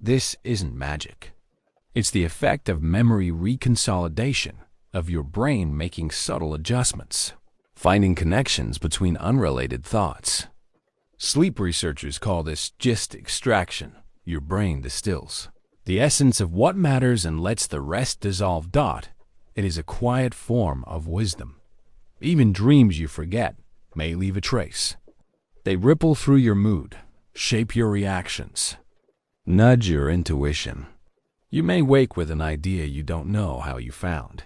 This isn't magic. It's the effect of memory reconsolidation, of your brain making subtle adjustments, finding connections between unrelated thoughts. Sleep researchers call this gist extraction. Your brain distills the essence of what matters and lets the rest dissolve. It is a quiet form of wisdom. Even dreams you forget may leave a trace. They ripple through your mood, shape your reactions, nudge your intuition. You may wake with an idea you don't know how you found.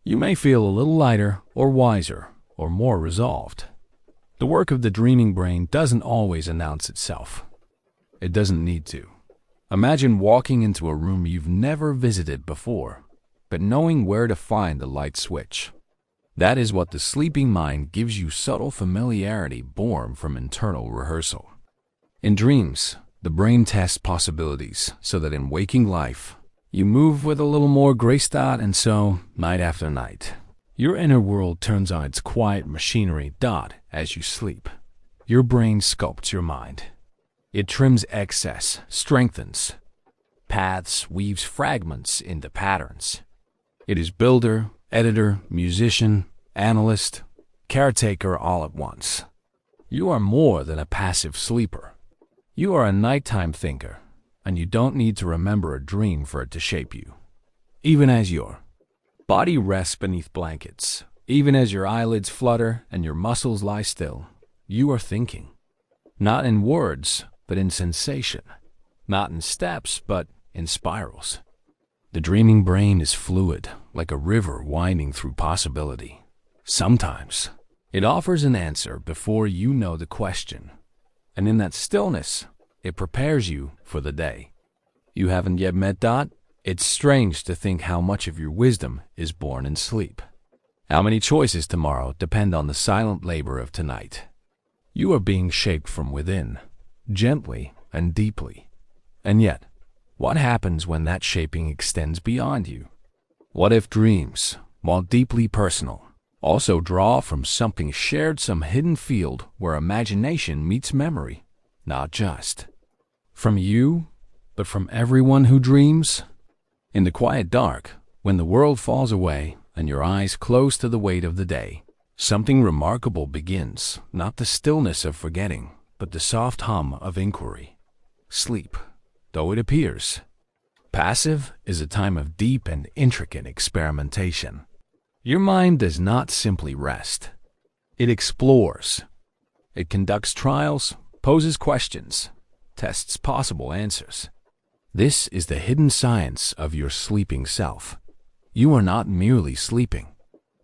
You may feel a little lighter or wiser or more resolved. The work of the dreaming brain doesn't always announce itself. It doesn't need to. Imagine walking into a room you've never visited before, but knowing where to find the light switch. That is what the sleeping mind gives you, subtle familiarity born from internal rehearsal. In dreams, the brain tests possibilities so that in waking life, you move with a little more grace, and so, night after night, your inner world turns on its quiet machinery as you sleep. Your brain sculpts your mind. It trims excess, strengthens paths, weaves fragments into patterns. It is builder, editor, musician, analyst, caretaker all at once. You are more than a passive sleeper. You are a nighttime thinker, and you don't need to remember a dream for it to shape you. Even as your body rests beneath blankets, even as your eyelids flutter and your muscles lie still, you are thinking. Not in words, but in sensation. Not in steps, but in spirals. The dreaming brain is fluid, like a river winding through possibility. Sometimes, it offers an answer before you know the question. And in that stillness, it prepares you for the day. You haven't yet met Dot? It's strange to think how much of your wisdom is born in sleep. How many choices tomorrow depend on the silent labor of tonight. You are being shaped from within, gently and deeply. And yet, what happens when that shaping extends beyond you? What if dreams, while deeply personal, also draw from something shared, some hidden field where imagination meets memory, not just from you, but from everyone who dreams? In the quiet dark, when the world falls away and your eyes close to the weight of the day, something remarkable begins, not the stillness of forgetting, but the soft hum of inquiry. Sleep, though it appears passive, is a time of deep and intricate experimentation. Your mind does not simply rest. It explores. It conducts trials, poses questions, tests possible answers. This is the hidden science of your sleeping self. You are not merely sleeping.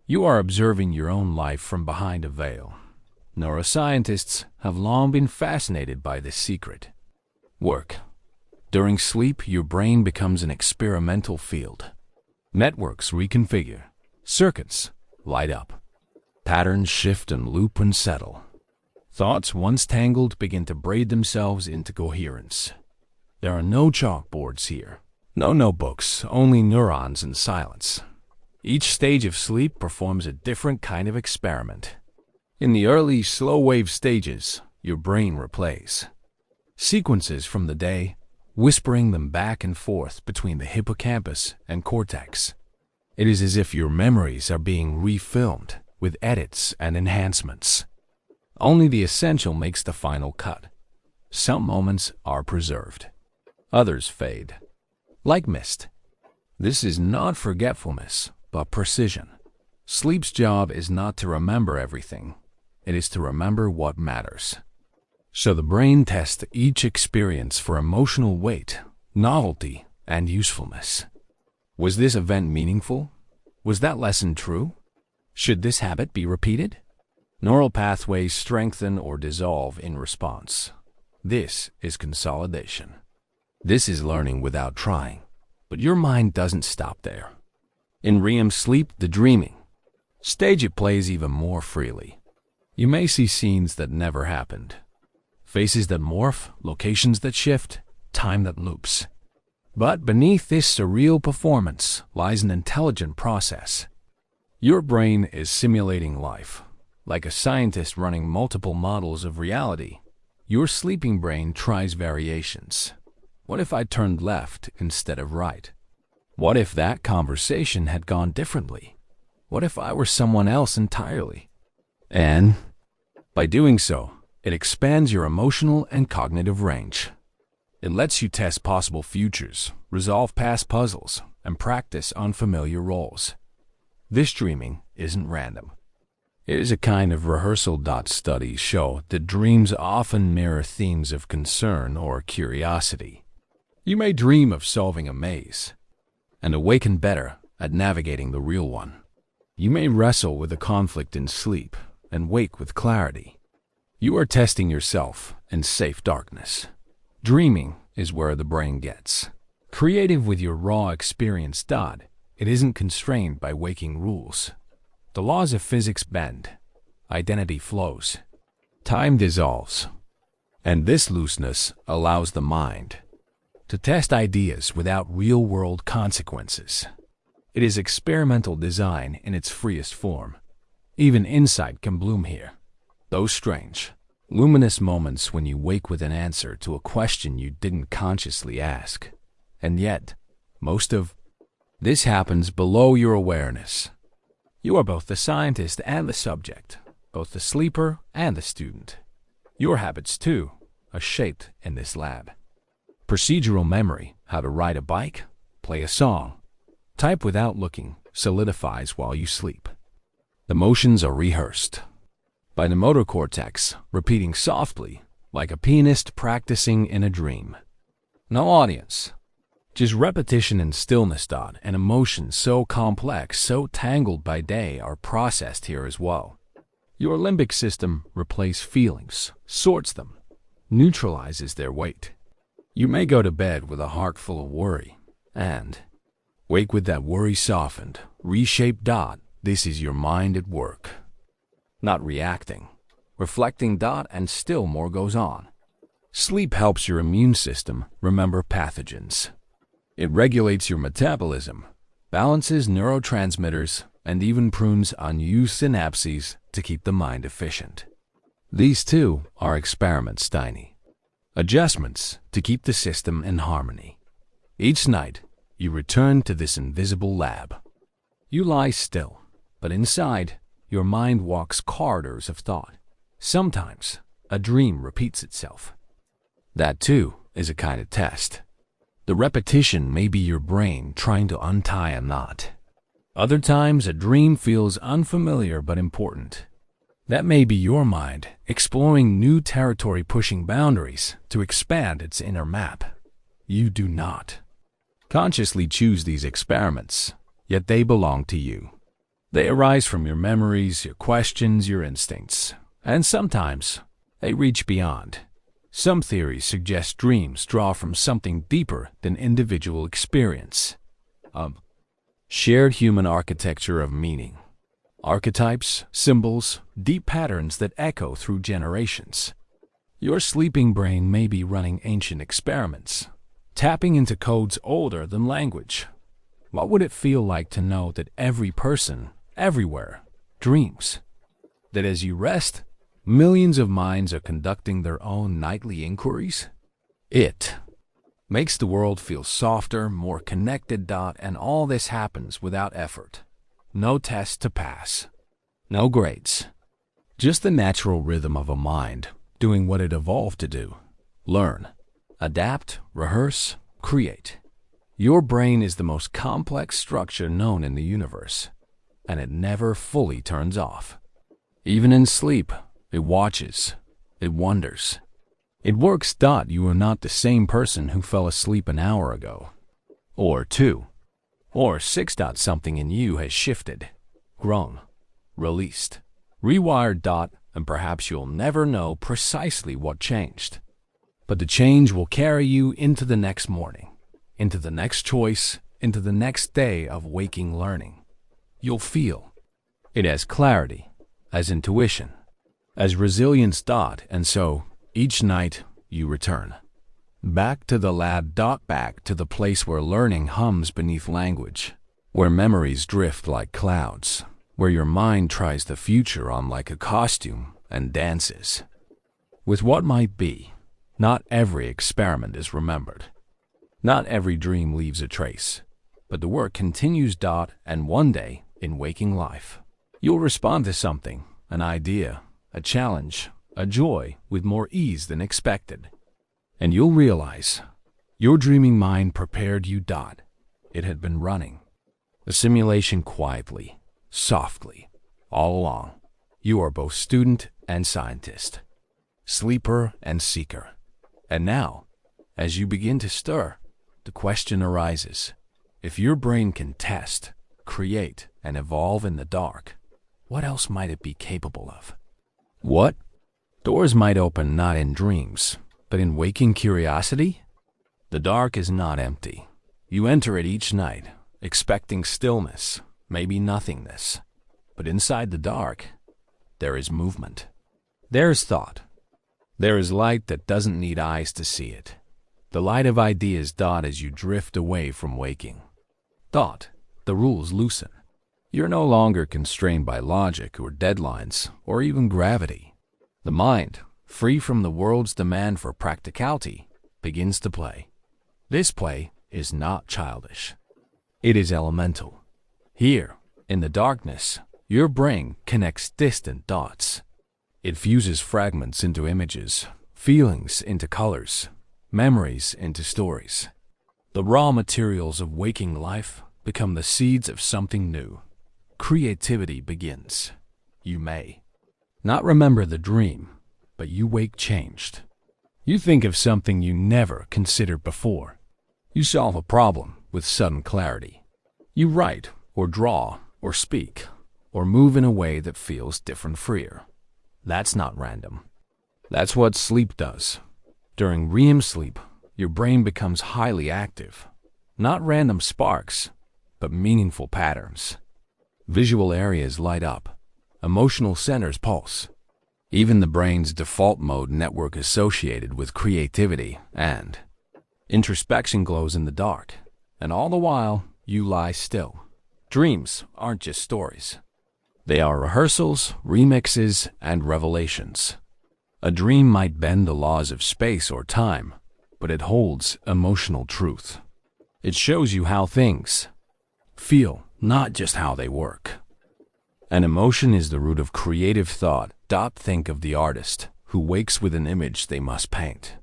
You are observing your own life from behind a veil. Neuroscientists have long been fascinated by this secret. Work. During sleep, your brain becomes an experimental field. Networks reconfigure. Circuits light up. Patterns shift and loop and settle. Thoughts once tangled begin to braid themselves into coherence. There are no chalkboards here. No notebooks, only neurons and silence. Each stage of sleep performs a different kind of experiment. In the early, slow-wave stages, your brain replays sequences from the day, whispering them back and forth between the hippocampus and cortex. It is as if your memories are being refilmed with edits and enhancements. Only the essential makes the final cut. Some moments are preserved. Others fade. Like mist. This is not forgetfulness, but precision. Sleep's job is not to remember everything. It is to remember what matters. So the brain tests each experience for emotional weight, novelty, and usefulness. Was this event meaningful? Was that lesson true? Should this habit be repeated? Neural pathways strengthen or dissolve in response. This is consolidation. This is learning without trying. But your mind doesn't stop there. In REM sleep, the dreaming stage, it plays even more freely. You may see scenes that never happened. Faces that morph, locations that shift, time that loops. But beneath this surreal performance lies an intelligent process. Your brain is simulating life. Like a scientist running multiple models of reality, your sleeping brain tries variations. What if I turned left instead of right? What if that conversation had gone differently? What if I were someone else entirely? And by doing so, it expands your emotional and cognitive range. It lets you test possible futures, resolve past puzzles, and practice unfamiliar roles. This dreaming isn't random. It is a kind of rehearsal. Studies show that dreams often mirror themes of concern or curiosity. You may dream of solving a maze and awaken better at navigating the real one. You may wrestle with a conflict in sleep and wake with clarity. You are testing yourself in safe darkness. Dreaming is where the brain gets creative with your raw experience. It isn't constrained by waking rules. The laws of physics bend, identity flows, time dissolves, and this looseness allows the mind to test ideas without real-world consequences. It is experimental design in its freest form. Even insight can bloom here. Those strange, luminous moments when you wake with an answer to a question you didn't consciously ask. And yet, most of this happens below your awareness. You are both the scientist and the subject, both the sleeper and the student. Your habits, too, are shaped in this lab. Procedural memory, how to ride a bike, play a song, type without looking, solidifies while you sleep. The motions are rehearsed by the motor cortex, repeating softly, like a pianist practicing in a dream. No audience, just repetition and stillness. And emotions so complex, so tangled by day, are processed here as well. Your limbic system replaces feelings, sorts them, neutralizes their weight. You may go to bed with a heart full of worry and wake with that worry softened, reshaped. This is your mind at work, not reacting, reflecting. And still more goes on. Sleep helps your immune system remember pathogens. It regulates your metabolism, balances neurotransmitters, and even prunes unused synapses to keep the mind efficient. These too are experiments, tiny adjustments to keep the system in harmony. Each night, you return to this invisible lab. You lie still, but inside, your mind walks corridors of thought. Sometimes, a dream repeats itself. That too is a kind of test. The repetition may be your brain trying to untie a knot. Other times, a dream feels unfamiliar but important. That may be your mind exploring new territory, pushing boundaries to expand its inner map. You do not consciously choose these experiments, yet they belong to you. They arise from your memories, your questions, your instincts, and sometimes they reach beyond. Some theories suggest dreams draw from something deeper than individual experience. Shared human architecture of meaning. Archetypes, symbols, deep patterns that echo through generations. Your sleeping brain may be running ancient experiments, tapping into codes older than language. What would it feel like to know that every person, everywhere, dreams? That as you rest, millions of minds are conducting their own nightly inquiries? It makes the world feel softer, more connected. And all this happens without effort. No test to pass. No grades. Just the natural rhythm of a mind doing what it evolved to do. Learn, adapt, rehearse, create. Your brain is the most complex structure known in the universe, and it never fully turns off. Even in sleep, it watches, it wonders. It works. You are not the same person who fell asleep an hour ago, or 2, or 6. Something in you has shifted, grown, released, rewired. And perhaps you'll never know precisely what changed. But the change will carry you into the next morning, into the next choice, into the next day of waking learning. You'll feel it as clarity, as intuition, as resilience. And so, each night you return. Back to the lab. Back to the place where learning hums beneath language, where memories drift like clouds, where your mind tries the future on like a costume and dances with what might be. Not every experiment is remembered. Not every dream leaves a trace, but the work continues. And one day, in waking life, you'll respond to something, an idea, a challenge, a joy with more ease than expected. And you'll realize your dreaming mind prepared you. It had been running a simulation quietly, softly, all along. You are both student and scientist, sleeper and seeker. And now, as you begin to stir, the question arises: if your brain can test, create, and evolve in the dark, what else might it be capable of? What? Doors might open not in dreams, but in waking curiosity? The dark is not empty. You enter it each night, expecting stillness, maybe nothingness. But inside the dark, there is movement. There's thought. There is light that doesn't need eyes to see it. The light of ideas dot as you drift away from waking. Thought, the rules loosen. You're no longer constrained by logic or deadlines or even gravity. The mind, free from the world's demand for practicality, begins to play. This play is not childish. It is elemental. Here, in the darkness, your brain connects distant dots. It fuses fragments into images, feelings into colors, memories into stories. The raw materials of waking life become the seeds of something new. Creativity begins. You may not remember the dream, but you wake changed. You think of something you never considered before. You solve a problem with sudden clarity. You write or draw or speak or move in a way that feels different, freer. That's not random. That's what sleep does. During REM sleep, your brain becomes highly active. Not random sparks, but meaningful patterns. Visual areas light up. Emotional centers pulse. Even the brain's default mode network associated with creativity and introspection glows in the dark. And all the while, you lie still. Dreams aren't just stories. They are rehearsals, remixes, and revelations. A dream might bend the laws of space or time, but it holds emotional truth. It shows you how things feel, not just how they work. An emotion is the root of creative thought. Think of the artist who wakes with an image they must paint,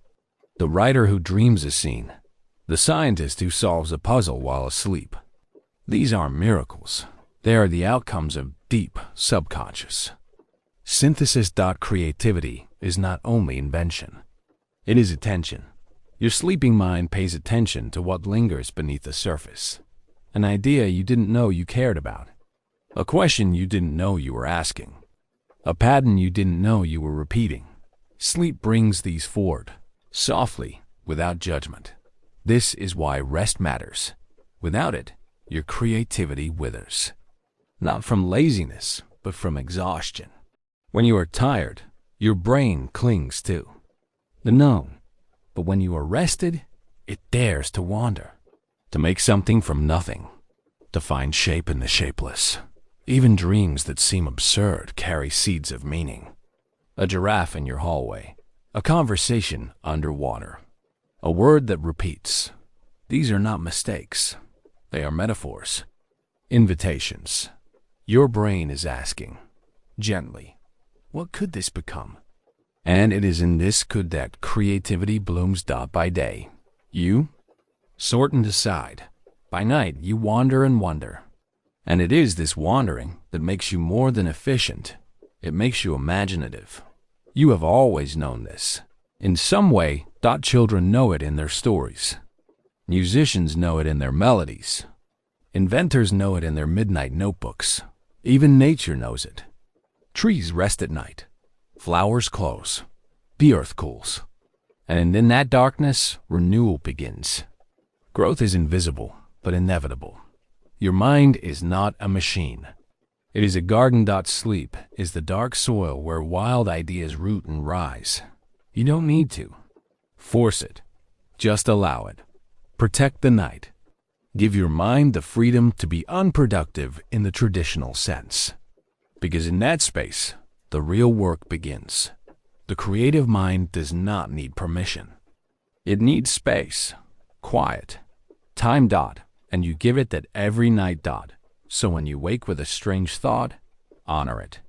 the writer who dreams a scene, the scientist who solves a puzzle while asleep. These aren't miracles. They are the outcomes of deep subconscious synthesis. Creativity is not only invention. It is attention. Your sleeping mind pays attention to what lingers beneath the surface. An idea you didn't know you cared about. A question you didn't know you were asking. A pattern you didn't know you were repeating. Sleep brings these forward, softly, without judgment. This is why rest matters. Without it, your creativity withers. Not from laziness, but from exhaustion. When you are tired, your brain clings to the known. But when you are rested, it dares to wander, to make something from nothing, to find shape in the shapeless. Even dreams that seem absurd carry seeds of meaning. A giraffe in your hallway, a conversation underwater, a word that repeats. These are not mistakes. They are metaphors, invitations. Your brain is asking, gently, what could this become? And it is in this could that creativity blooms. By day, you sort and decide. By night, you wander and wonder. And it is this wandering that makes you more than efficient. It makes you imaginative. You have always known this. In some way, children know it in their stories. Musicians know it in their melodies. Inventors know it in their midnight notebooks. Even nature knows it. Trees rest at night. Flowers close. The earth cools. And in that darkness, renewal begins. Growth is invisible, but inevitable. Your mind is not a machine. It is a garden. Sleep is the dark soil where wild ideas root and rise. You don't need to force it. Just allow it. Protect the night. Give your mind the freedom to be unproductive in the traditional sense. Because in that space, the real work begins. The creative mind does not need permission. It needs space, quiet, time. And you give it that every night. So when you wake with a strange thought, honor it.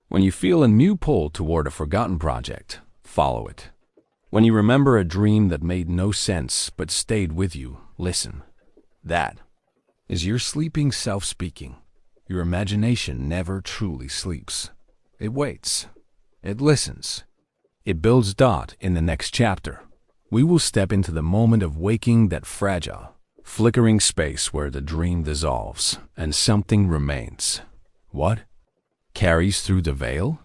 When you feel a new pull toward a forgotten project, follow it. When you remember a dream that made no sense but stayed with you, listen. That is your sleeping self speaking. Your imagination never truly sleeps. It waits. It listens. It builds dot in the next chapter. We will step into the moment of waking, that fragile, flickering space where the dream dissolves and something remains. What? Carries through the veil?